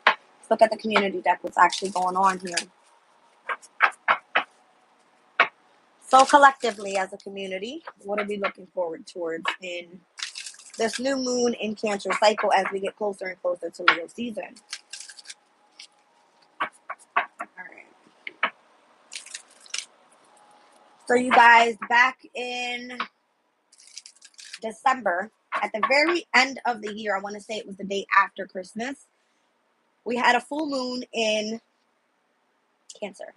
Let's look at the community deck, what's actually going on here. So collectively as a community, what are we looking forward towards in this new moon in Cancer cycle as we get closer and closer to Leo season? All right. So you guys, back in December, at the very end of the year, I want to say it was the day after Christmas, we had a full moon in Cancer.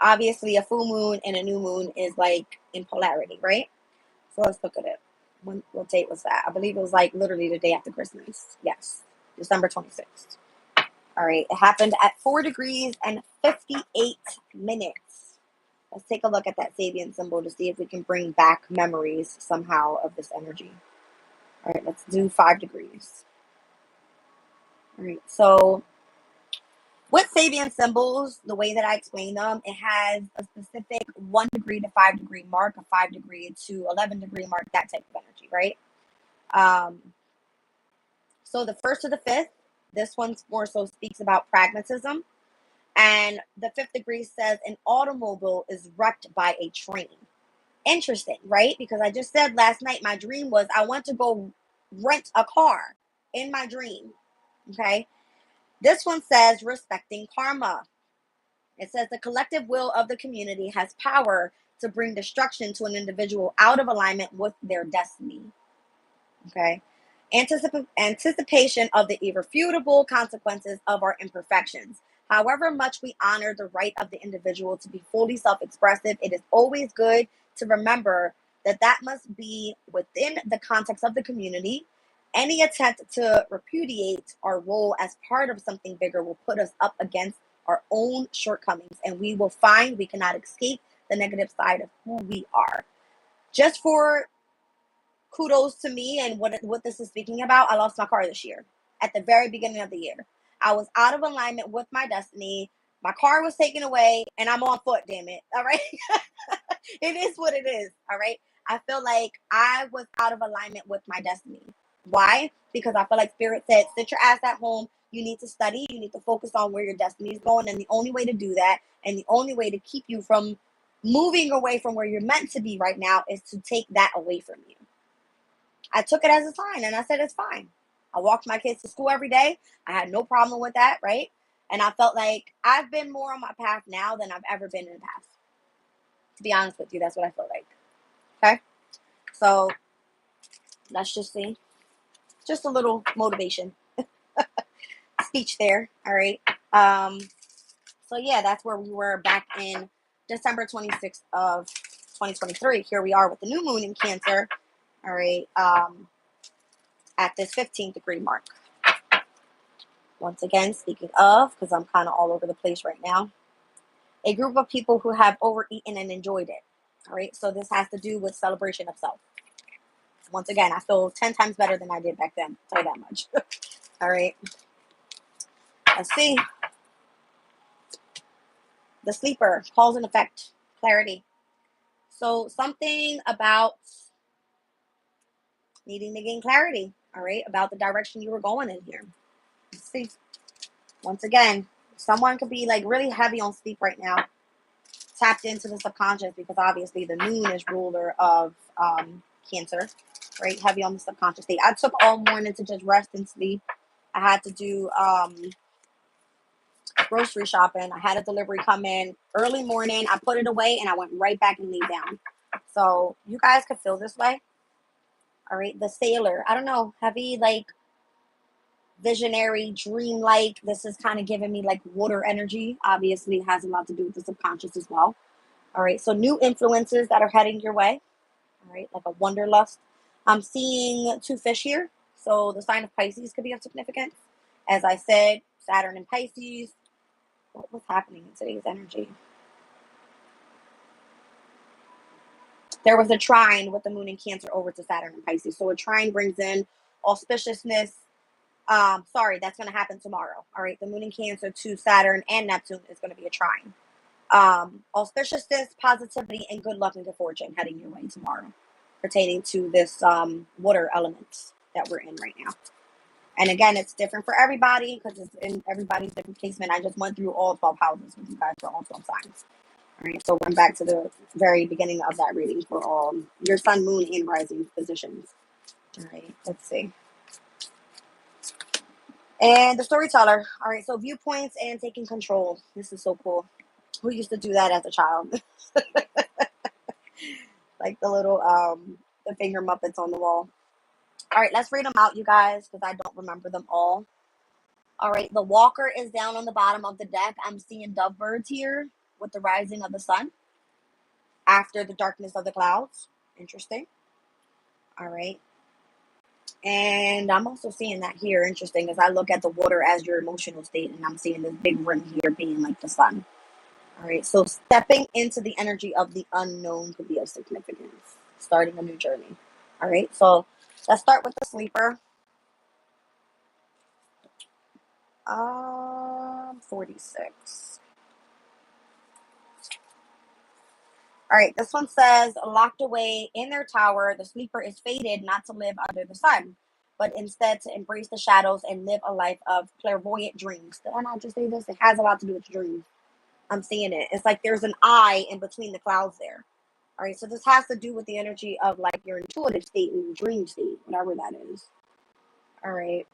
Obviously, a full moon and a new moon is like in polarity, right? So let's look at it. What date was that? I believe it was like literally the day after Christmas. Yes, December 26th. All right, it happened at 4 degrees and 58 minutes. Let's take a look at that Sabian symbol to see if we can bring back memories somehow of this energy. All right, let's do 5 degrees. All right, so with Sabian symbols, the way that I explain them, it has a specific 1 degree to 5 degree mark, a 5 degree to 11 degree mark, that type of energy, right? So the 1st to the 5th, this one more so speaks about pragmatism. And the 5th degree says an automobile is wrecked by a train. Interesting, right? Because I just said last night my dream was I want to go rent a car in my dream. Okay. This one says respecting karma. It says the collective will of the community has power to bring destruction to an individual out of alignment with their destiny. Okay. Anticipation of the irrefutable consequences of our imperfections. However much we honor the right of the individual to be fully self-expressive, it is always good to remember that that must be within the context of the community. Any attempt to repudiate our role as part of something bigger will put us up against our own shortcomings, and we will find we cannot escape the negative side of who we are. Just for kudos to me and what this is speaking about, I lost my car this year at the very beginning of the year. I was out of alignment with my destiny. My car was taken away, and I'm on foot, damn it. All right. It is what it is. All right. I feel like I was out of alignment with my destiny. Why? Because I feel like Spirit said, sit your ass at home. You need to study. You need to focus on where your destiny is going. And the only way to do that, and the only way to keep you from moving away from where you're meant to be right now, is to take that away from you. I took it as a sign and I said, it's fine. I walked my kids to school every day. I had no problem with that, right? And I felt like I've been more on my path now than I've ever been in the past. To be honest with you, that's what I feel like. Okay? So let's just see. Just a little motivation speech there. All right. So yeah, that's where we were back in December 26th of 2023. Here we are with the new moon in Cancer. All right. At this 15th degree mark. Once again, speaking of, because I'm kind of all over the place right now, a group of people who have overeaten and enjoyed it. All right. So this has to do with celebration of self. Once again, I feel 10 times better than I did back then. I'll tell you that much. All right. Let's see. The sleeper, cause and effect, clarity. So something about needing to gain clarity, all right, about the direction you were going in here. Let's see. Once again, someone could be like really heavy on sleep right now, tapped into the subconscious, because obviously the moon is ruler of Cancer, right? Heavy on the subconscious state. I took all morning to just rest and sleep. I had to do grocery shopping. I had a delivery come in early morning. I put it away and I went right back and laid down. So you guys could feel this way. All right. The sailor. I don't know. Heavy, like visionary, dream-like. This is kind of giving me like water energy. Obviously has a lot to do with the subconscious as well. All right. So new influences that are heading your way. All right. Like a wanderlust. I'm seeing two fish here. So the sign of Pisces could be of significance. As I said, Saturn and Pisces. What's happening in today's energy? There was a trine with the moon in Cancer over to Saturn and Pisces. So a trine brings in auspiciousness. Sorry, that's going to happen tomorrow. All right. The moon in Cancer to Saturn and Neptune is going to be a trine. Auspiciousness, positivity, and good luck and good fortune heading your way tomorrow, pertaining to this water element that we're in right now. And again, it's different for everybody because it's in everybody's different placement. I just went through all 12 houses with you guys for all 12 signs. All right, so went back to the very beginning of that reading for all your sun, moon, and rising positions. All right, let's see. And the storyteller. All right, so viewpoints and taking control. This is so cool. Who used to do that as a child? Like the little the finger muppets on the wall. All right, let's read them out, you guys, because I don't remember them all. All right, the walker is down on the bottom of the deck. I'm seeing dove birds here with the rising of the sun after the darkness of the clouds. Interesting. All right. And I'm also seeing that here, interesting, as I look at the water as your emotional state, and I'm seeing this big rim here being like the sun. All right, so stepping into the energy of the unknown could be of significance, starting a new journey. All right, so let's start with the sleeper. 46. All right, this one says, locked away in their tower, the sleeper is fated not to live under the sun, but instead to embrace the shadows and live a life of clairvoyant dreams. Did I not just say this? It has a lot to do with dreams. I'm seeing it. It's like there's an eye in between the clouds there. All right, so this has to do with the energy of like your intuitive state and your dream state, whatever that is. All right.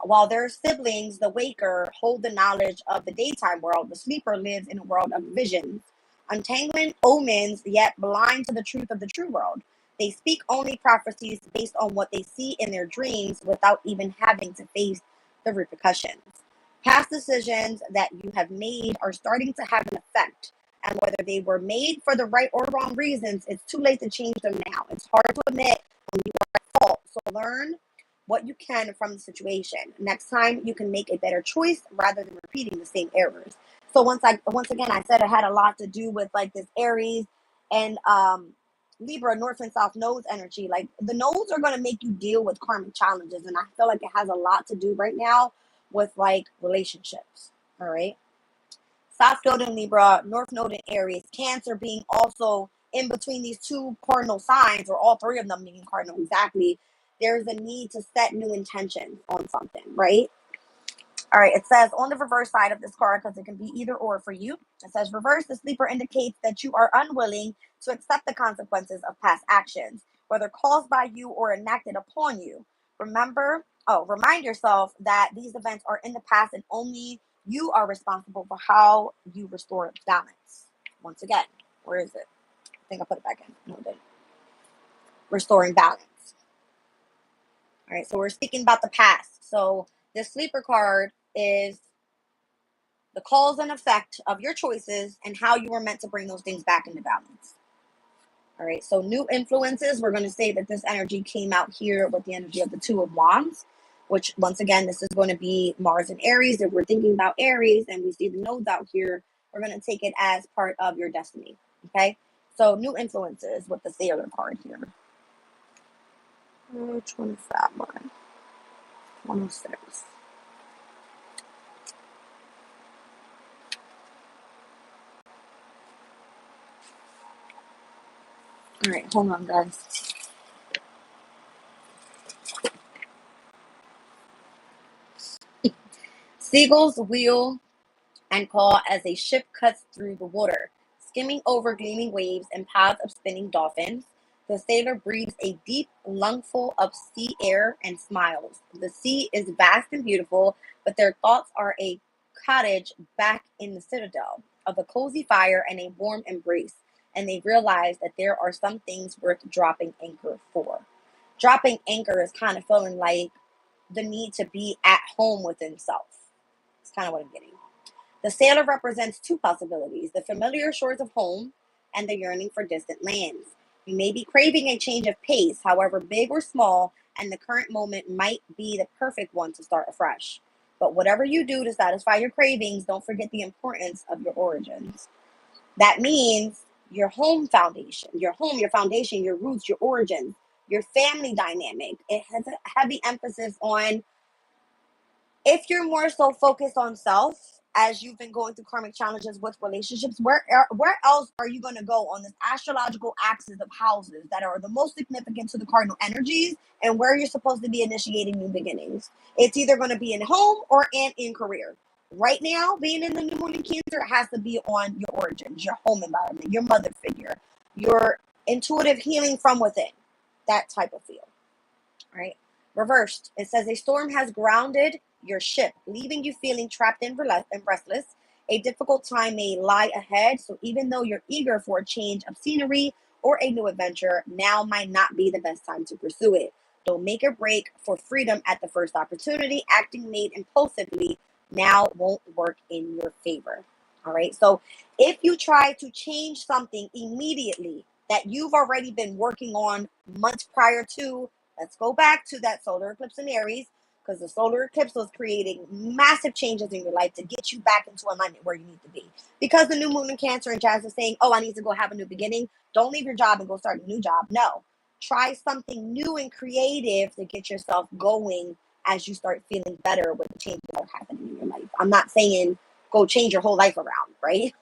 While their siblings, the waker, hold the knowledge of the daytime world, the sleeper lives in a world of visions, untangling omens, yet blind to the truth of the true world. They speak only prophecies based on what they see in their dreams without even having to face the repercussions. Past decisions that you have made are starting to have an effect, and whether they were made for the right or wrong reasons, it's too late to change them now. It's hard to admit when you are at fault, so learn what you can from the situation. Next time you can make a better choice rather than repeating the same errors. So once again I said it had a lot to do with like this Aries and Libra North and South nodes energy. Like the nodes are going to make you deal with karmic challenges, and I feel like it has a lot to do right now with like relationships. All right. South node in Libra, North node in Aries, Cancer being also in between these two cardinal signs, or all three of them being cardinal exactly. There's a need to set new intentions on something, right? All right, it says on the reverse side of this card, because it can be either or for you, it says reverse, the sleeper indicates that you are unwilling to accept the consequences of past actions. whether caused by you or enacted upon you. Remind yourself that these events are in the past and only you are responsible for how you restore balance. Once again, where is it? I think I put it back in. No, I didn't. Restoring balance. All right, so we're speaking about the past. So this sleeper card is the cause and effect of your choices and how you were meant to bring those things back into balance. All right, so new influences, we're going to say that this energy came out here with the energy of the Two of Wands, which once again, this is going to be Mars and Aries. If we're thinking about Aries and we see the nodes out here, we're going to take it as part of your destiny. Okay, so new influences with the Sailor card here. Which one is that one? 106. All right, hold on, guys. Seagulls wheel and call as a ship cuts through the water, skimming over gleaming waves and paths of spinning dolphins. The sailor breathes a deep lungful of sea air and smiles. The sea is vast and beautiful, but their thoughts are a cottage back in the citadel, of a cozy fire and a warm embrace. And they realize that there are some things worth dropping anchor for. Dropping anchor is kind of feeling like the need to be at home within self. It's kind of what I'm getting. The sailor represents two possibilities: the familiar shores of home and the yearning for distant lands. You may be craving a change of pace, however big or small, and the current moment might be the perfect one to start afresh. But whatever you do to satisfy your cravings, don't forget the importance of your origins. That means your home foundation, your foundation, your roots, your origins, your family dynamic. It has a heavy emphasis on, if you're more so focused on self as you've been going through karmic challenges with relationships, where else are you going to go on this astrological axis of houses that are the most significant to the cardinal energies and where you're supposed to be initiating new beginnings? It's either going to be in home or in career. Right now, being in the new moon in Cancer, it has to be on your origins, your home environment, your mother figure, your intuitive healing from within, that type of feel. Right? Reversed, it says a storm has grounded your ship, leaving you feeling trapped and restless. A difficult time may lie ahead, so even though you're eager for a change of scenery or a new adventure, now might not be the best time to pursue it. Don't make a break for freedom at the first opportunity. Acting made impulsively now won't work in your favor. All right, so if you try to change something immediately that you've already been working on months prior to, let's go back to that solar eclipse in Aries, because the solar eclipse was creating massive changes in your life to get you back into alignment where you need to be. Because the new moon in Cancer and Jazz is saying, oh, I need to go have a new beginning. Don't leave your job and go start a new job. No. Try something new and creative to get yourself going as you start feeling better with the changes that are happening in your life. I'm not saying go change your whole life around, right?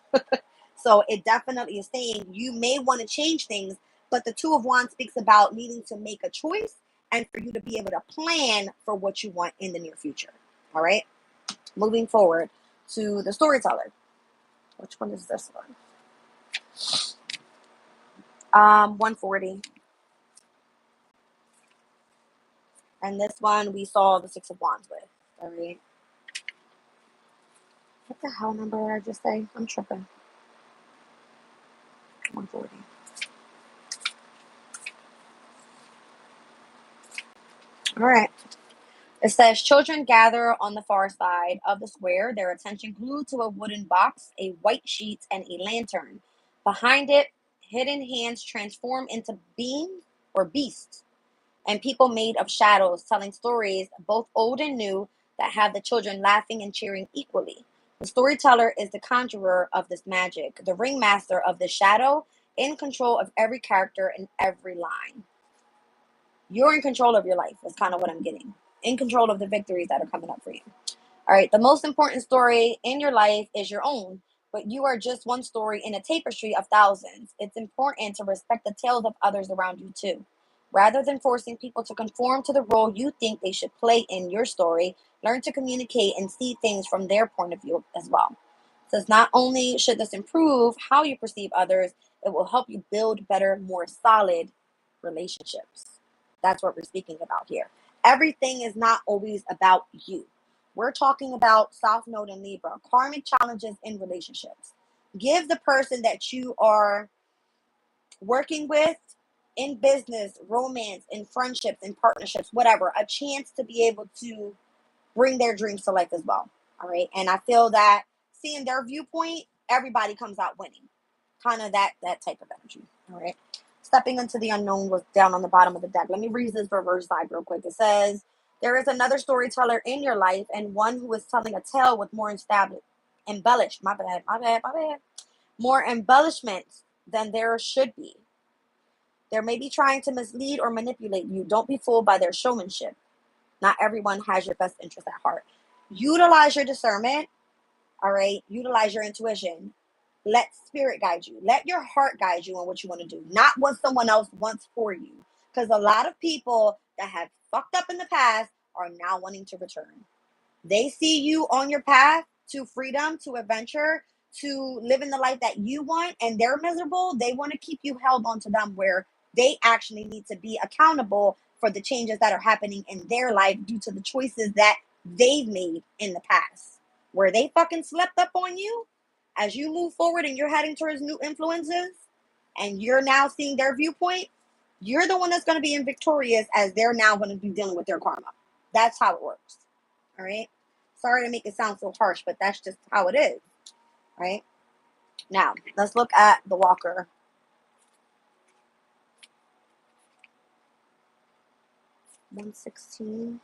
So it definitely is saying you may want to change things, but the Two of Wands speaks about needing to make a choice and for you to be able to plan for what you want in the near future. All right. Moving forward to the storyteller. Which one is this one? 140. And this one we saw the Six of Wands with. All right. What the hell number did I just say? I'm tripping. 140. All right. It says children gather on the far side of the square, their attention glued to a wooden box, a white sheet, and a lantern. Behind it, hidden hands transform into beings or beasts, and people made of shadows telling stories, both old and new, that have the children laughing and cheering equally. The storyteller is the conjurer of this magic, the ringmaster of the shadow, in control of every character and every line. You're in control of your life, is kind of what I'm getting. In control of the victories that are coming up for you. All right, the most important story in your life is your own, but you are just one story in a tapestry of thousands. It's important to respect the tales of others around you too. Rather than forcing people to conform to the role you think they should play in your story, learn to communicate and see things from their point of view as well. Says not only should this improve how you perceive others, it will help you build better, more solid relationships. That's what we're speaking about here. Everything is not always about you. We're talking about South Node and Libra, karmic challenges in relationships. Give the person that you are working with in business, romance, in friendships, in partnerships, whatever, a chance to be able to bring their dreams to life as well. All right. And I feel that seeing their viewpoint, everybody comes out winning. Kind of that type of energy. All right. Stepping into the unknown was down on the bottom of the deck. Let me read this reverse side real quick. It says, there is another storyteller in your life and one who is telling a tale with more embellished, my bad, more embellishments than there should be. They may be trying to mislead or manipulate you. Don't be fooled by their showmanship. Not everyone has your best interest at heart. Utilize your discernment, all right? Utilize your intuition. Let spirit guide you. Let your heart guide you on what you want to do, not what someone else wants for you. Because a lot of people that have fucked up in the past are now wanting to return. They see you on your path to freedom, to adventure, to living the life that you want, and they're miserable. They want to keep you held onto them where they actually need to be accountable for the changes that are happening in their life due to the choices that they've made in the past. Where they fucking slept up on you, as you move forward and you're heading towards new influences, and you're now seeing their viewpoint, you're the one that's going to be victorious as they're now going to be dealing with their karma. That's how it works. All right. Sorry to make it sound so harsh, but that's just how it is. Right. Now, let's look at the Walker. $116.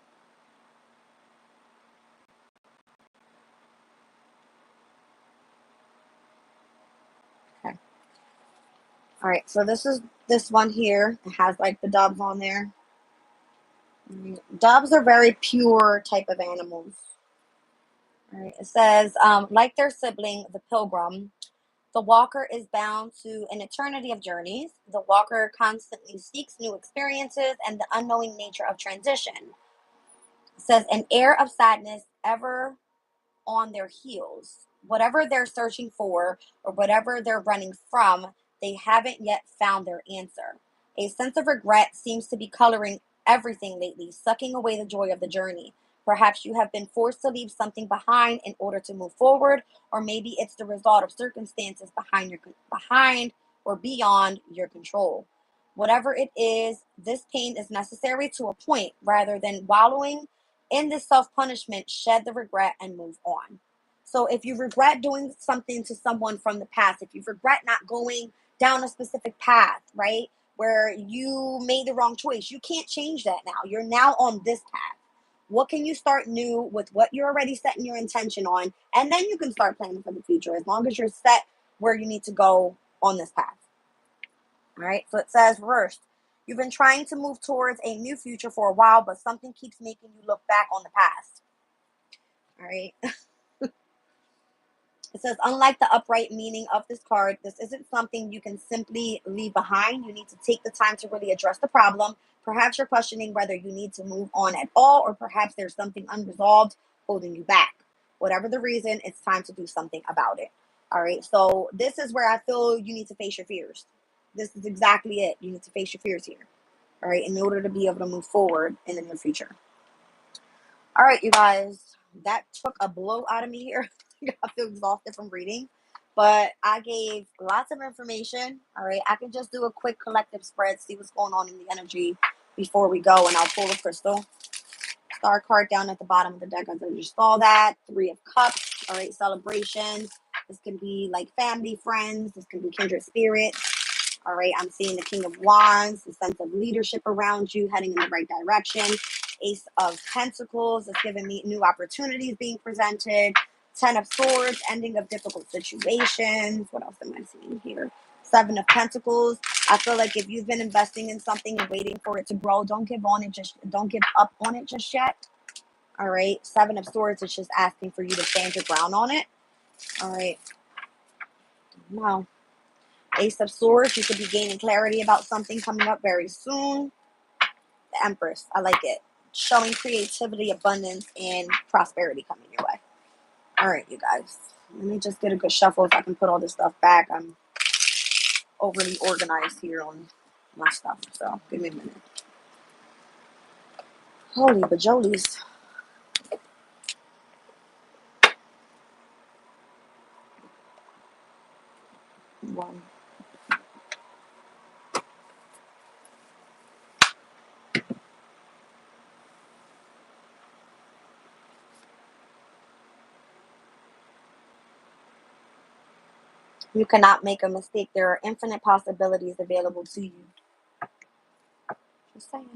Okay. All right. So this is this one here. It has like the doves on there. Doves are very pure type of animals. All right. It says, like their sibling, the pilgrim, the walker is bound to an eternity of journeys. The walker constantly seeks new experiences and the unknowing nature of transition. It says, an air of sadness ever on their heels. Whatever they're searching for or whatever they're running from, they haven't yet found their answer. A sense of regret seems to be coloring everything lately, sucking away the joy of the journey. Perhaps you have been forced to leave something behind in order to move forward, or maybe it's the result of circumstances behind or beyond your control. Whatever it is, this pain is necessary to a point rather than wallowing in this self-punishment. Shed the regret and move on. So if you regret doing something to someone from the past, if you regret not going down a specific path, right, where you made the wrong choice, you can't change that now. You're now on this path. What can you start new with what you're already setting your intention on? And then you can start planning for the future as long as you're set where you need to go on this path. All right. So it says reversed. You've been trying to move towards a new future for a while, but something keeps making you look back on the past. All right. It says, unlike the upright meaning of this card, this isn't something you can simply leave behind. You need to take the time to really address the problem. Perhaps you're questioning whether you need to move on at all, or perhaps there's something unresolved holding you back. Whatever the reason, it's time to do something about it. All right. So this is where I feel you need to face your fears. This is exactly it. You need to face your fears here. All right. In order to be able to move forward in the near future. All right, you guys, that took a blow out of me here. I feel exhausted from reading, but I gave lots of information. All right, I can just do a quick collective spread, see what's going on in the energy before we go, and I'll pull the crystal. Star card down at the bottom of the deck. I just saw that. Three of Cups. All right, celebrations. This can be like family, friends. This can be kindred spirits. All right, I'm seeing the King of Wands, the sense of leadership around you, heading in the right direction. Ace of Pentacles is giving me new opportunities being presented. Ten of Swords, ending of difficult situations. What else am I seeing here? Seven of Pentacles. I feel like if you've been investing in something and waiting for it to grow, don't give up on it just yet. All right. Seven of Swords is just asking for you to stand your ground on it. All right. Now, Ace of Swords, you could be gaining clarity about something coming up very soon. The Empress, I like it. Showing creativity, abundance, and prosperity coming your way. All right, you guys. Let me just get a good shuffle so I can put all this stuff back. I'm overly organized here on my stuff. So give me a minute. Holy bajolies. One. You cannot make a mistake. There are infinite possibilities available to you. Just saying.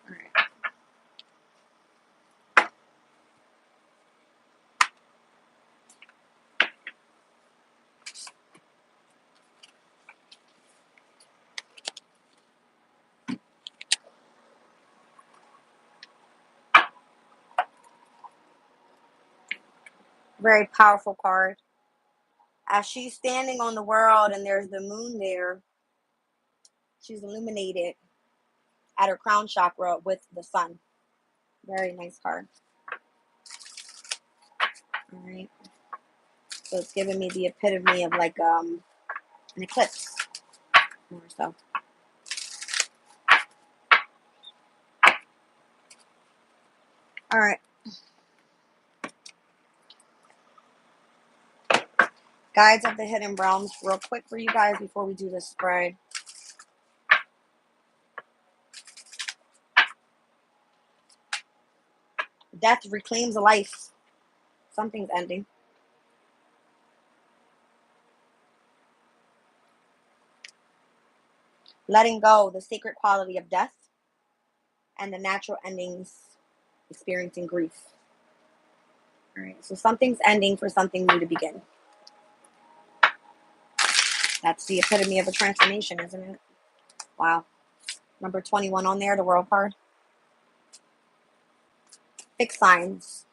All right. Very powerful card. As she's standing on the world and there's the moon there, she's illuminated at her crown chakra with the sun. Very nice card. All right. So it's giving me the epitome of like an eclipse or so. All right. Guides of the Hidden Realms, real quick for you guys before we do this spread. Death reclaims a life. Something's ending. Letting go, the sacred quality of death, and the natural endings, experiencing grief. All right, so something's ending for something new to begin. That's the epitome of a transformation, isn't it? Wow. Number 21 on there, the world card. Fixed signs.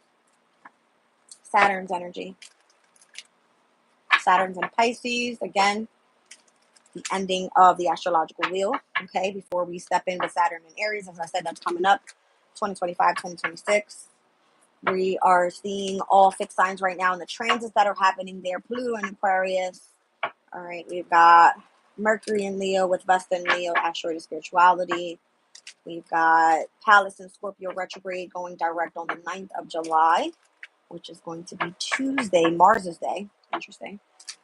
Saturn's energy. Saturn's in Pisces. Again, the ending of the astrological wheel. Okay, before we step into Saturn and Aries, as I said, that's coming up 2025, 2026. We are seeing all fixed signs right now in the transits that are happening there. Pluto and Aquarius. All right, we've got Mercury in Leo with Vesta in Leo, asteroid of spirituality. We've got Pallas in Scorpio retrograde going direct on the 9th of July, which is going to be Tuesday, Mars's day. Interesting.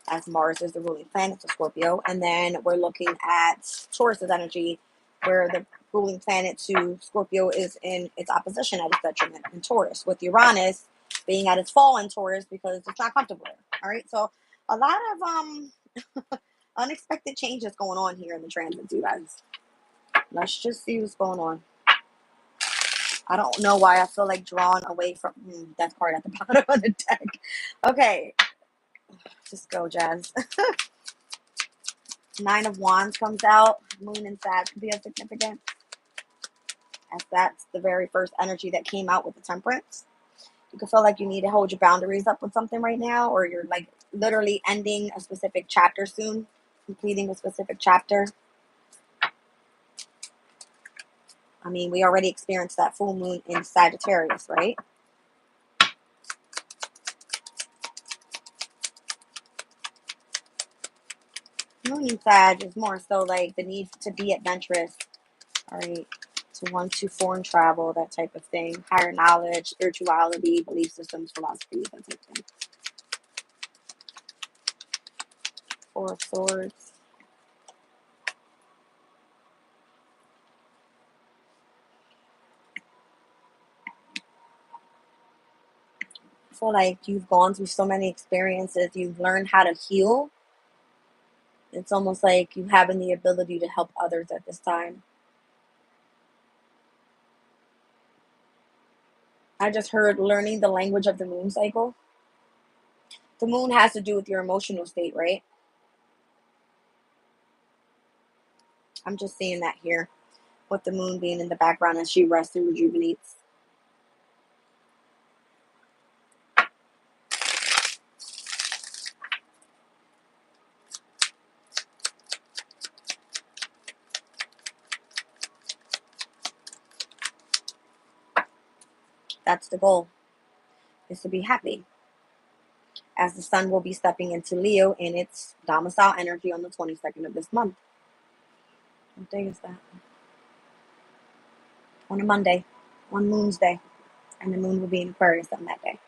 As Mars is the ruling planet of Scorpio. And then we're looking at Taurus's energy, where the ruling planet to Scorpio is in its opposition at its detriment in Taurus, with Uranus being at its fall in Taurus because it's not comfortable there. All right, so a lot of unexpected changes going on here in the transits, you guys. Let's just see what's going on. I don't know why I feel like drawn away from that card at the bottom of the deck. Okay, just go, Jazz. Nine of Wands comes out. Moon and Sag could be significant, as that's the very first energy that came out with the Temperance. You could feel like you need to hold your boundaries up with something right now, or you're like literally ending a specific chapter soon, completing a specific chapter. I mean, we already experienced that full moon in Sagittarius, right? Moon in Sag is more so like the need to be adventurous, all right, to want to foreign travel, that type of thing, higher knowledge, spirituality, belief systems, philosophy, that type of thing. Four of Swords. I feel like you've gone through so many experiences, you've learned how to heal. It's almost like you having the ability to help others at this time. I just heard learning the language of the moon cycle. The moon has to do with your emotional state, right? I'm just seeing that here, with the moon being in the background as she rests and rejuvenates. That's the goal, is to be happy. as the sun will be stepping into Leo in its domicile energy on the 22nd of this month. What day is that? On a Monday, on Moon's Day, and the moon will be in Aquarius on that day.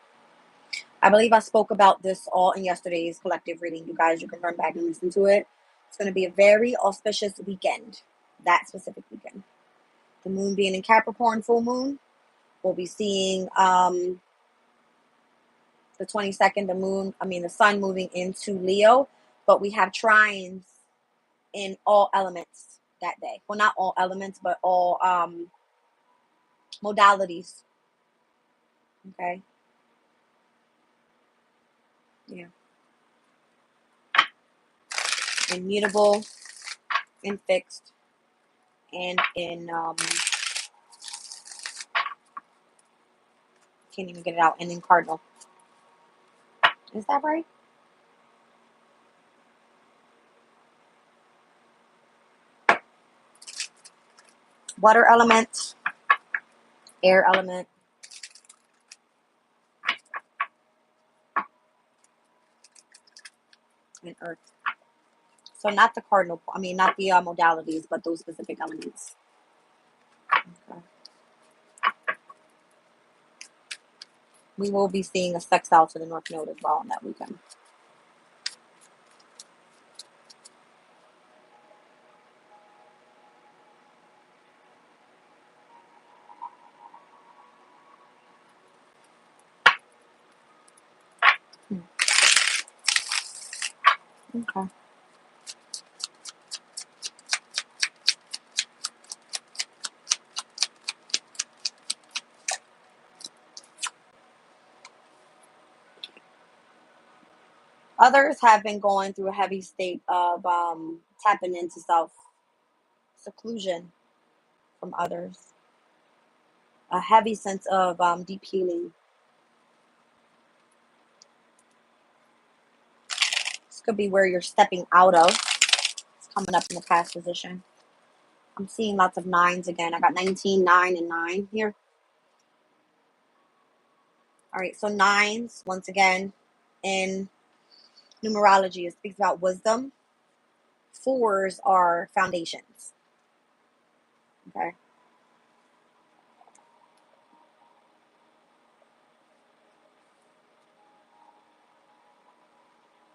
I believe I spoke about this all in yesterday's collective reading. You guys, you can run back and listen to it. It's going to be a very auspicious weekend, that specific weekend. The moon being in Capricorn, full moon. We'll be seeing the 22nd, the sun moving into Leo, but we have trines in all elements that day. Well, not all elements, but all modalities. Okay. Yeah. Immutable, in fixed, and in can't even get it out, and in cardinal. Is that right? Water element, air element, and earth. So not the cardinal, not the modalities, but those specific elements. Okay. We will be seeing a sextile to the North Node as well on that weekend. Okay. Others have been going through a heavy state of tapping into self-seclusion from others. A heavy sense of deep healing. This could be where you're stepping out of. It's coming up in the past position. I'm seeing lots of nines again. I got 19, 9, and 9 here. All right, so nines, once again, in numerology, it speaks about wisdom. Fours are foundations. Okay.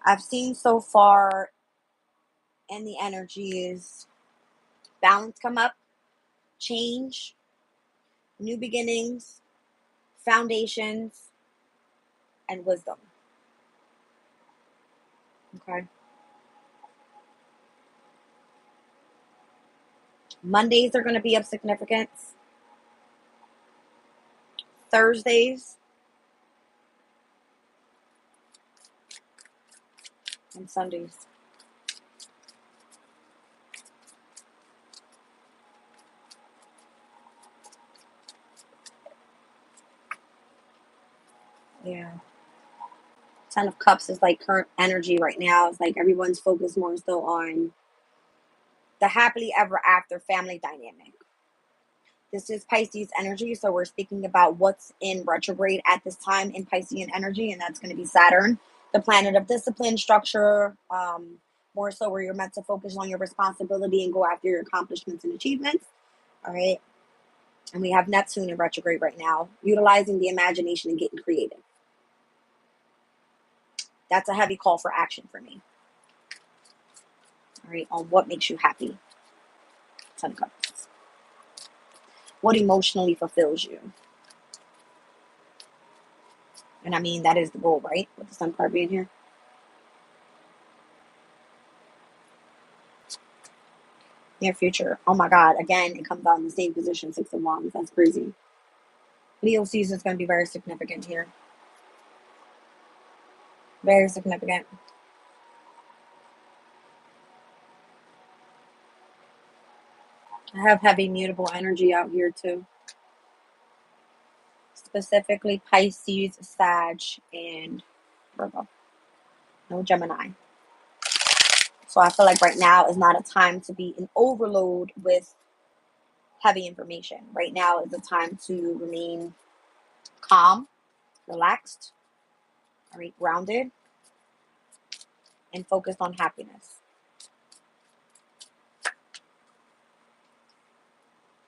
I've seen so far in the energies balance come up, change, new beginnings, foundations, and wisdom. Okay. Mondays are going to be of significance. Thursdays and Sundays. Yeah. 10 of Cups is like current energy right now. It's like everyone's focused more so on the happily ever after family dynamic. This is Pisces energy, so we're speaking about what's in retrograde at this time in Piscean energy, and that's going to be Saturn, the planet of discipline, structure, more so where you're meant to focus on your responsibility and go after your accomplishments and achievements. All right. And we have Neptune in retrograde right now, utilizing the imagination and getting creative. That's a heavy call for action for me. All right, on what makes you happy. 10 Cups. What emotionally fulfills you? And that is the goal, right? With the Sun card being here. Near future. Oh my God. Again, it comes out in the same position, 6 of Wands. That's crazy. Leo season is going to be very significant here. Very significant. I have heavy mutable energy out here too. Specifically Pisces, Sag, and Virgo. No Gemini. So I feel like right now is not a time to be in overload with heavy information. Right now is a time to remain calm, relaxed, all right, grounded, and focused on happiness.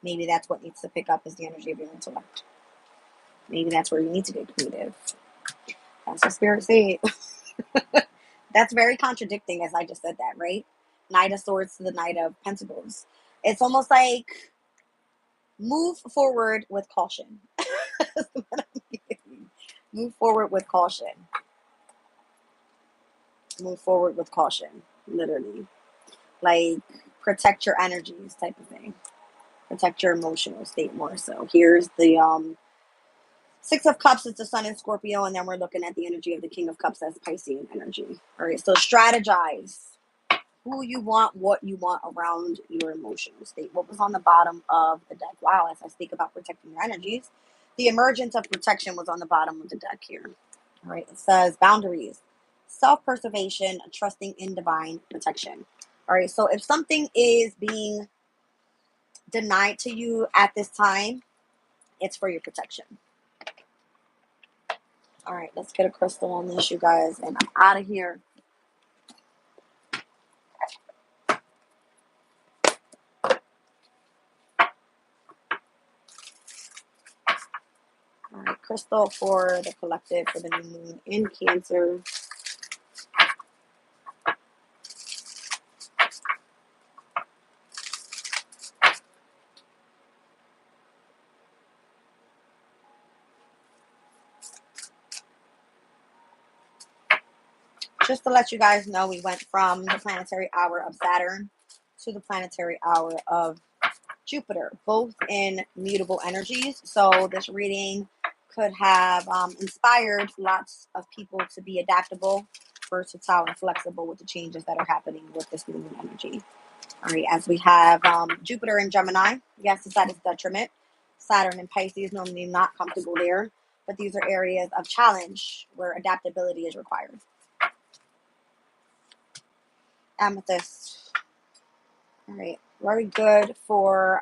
Maybe that's what needs to pick up is the energy of your intellect. Maybe that's where you need to get creative. That's what Spirit said. That's very contradicting as I just said that, right? Knight of Swords to the Knight of Pentacles. It's almost like move forward with caution. Move forward with caution. Move forward with caution, literally. Like, protect your energies type of thing. Protect your emotional state more so. Here's the Six of Cups is the Sun in Scorpio, and then we're looking at the energy of the King of Cups as Piscean energy. All right, so strategize who you want, what you want around your emotional state. What was on the bottom of the deck? Wow, as I speak about protecting your energies, the emergence of protection was on the bottom of the deck here. All right, it says boundaries, self-preservation, trusting in divine protection. All right, so if something is being denied to you at this time, it's for your protection. All right, let's get a crystal on this, you guys, and I'm out of here. All right, crystal for the collective for the new moon in Cancer. Just to let you guys know, we went from the planetary hour of Saturn to the planetary hour of Jupiter, both in mutable energies. So this reading could have inspired lots of people to be adaptable, versatile, and flexible with the changes that are happening with this new moon energy. All right, as we have Jupiter in Gemini, yes, it's at its detriment. Saturn in Pisces, normally not comfortable there, but these are areas of challenge where adaptability is required. Amethyst. All right, very good for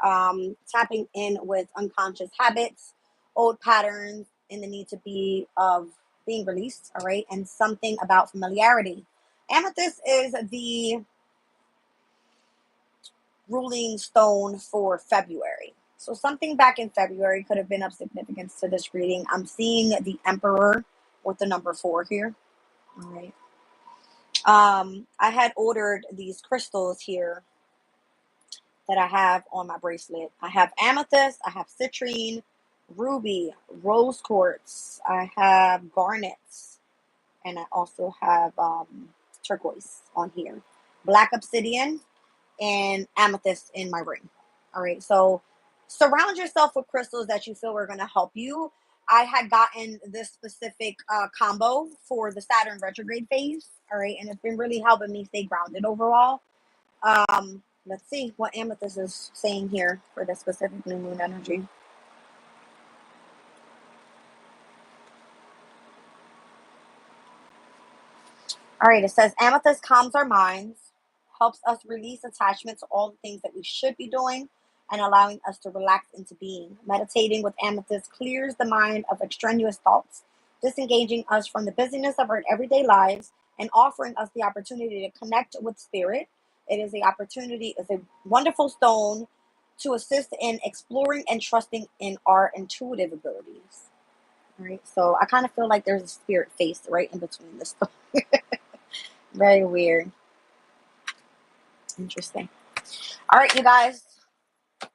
tapping in with unconscious habits, old patterns, and the need to be of being released. All right, and something about familiarity. Amethyst is the ruling stone for February. So something back in February could have been of significance to this reading. I'm seeing the Emperor with the number 4 here. All right. I had ordered these crystals here that I have on my bracelet. I have amethyst, I have citrine, ruby, rose quartz, I have garnets, and I also have turquoise on here. Black obsidian and amethyst in my ring. All right, so surround yourself with crystals that you feel are going to help you. I had gotten this specific combo for the Saturn retrograde phase. All right, and it's been really helping me stay grounded overall. Let's see what amethyst is saying here for the specific new moon energy. All right, it says amethyst calms our minds, helps us release attachment to all the things that we should be doing, and allowing us to relax into being. Meditating with amethyst clears the mind of extraneous thoughts, disengaging us from the busyness of our everyday lives and offering us the opportunity to connect with spirit. It is a opportunity, it's a wonderful stone to assist in exploring and trusting in our intuitive abilities. All right, so I kind of feel like there's a spirit face right in between this stone. Very weird. Interesting. All right, you guys.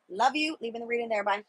Love you. Leaving the reading there. Bye.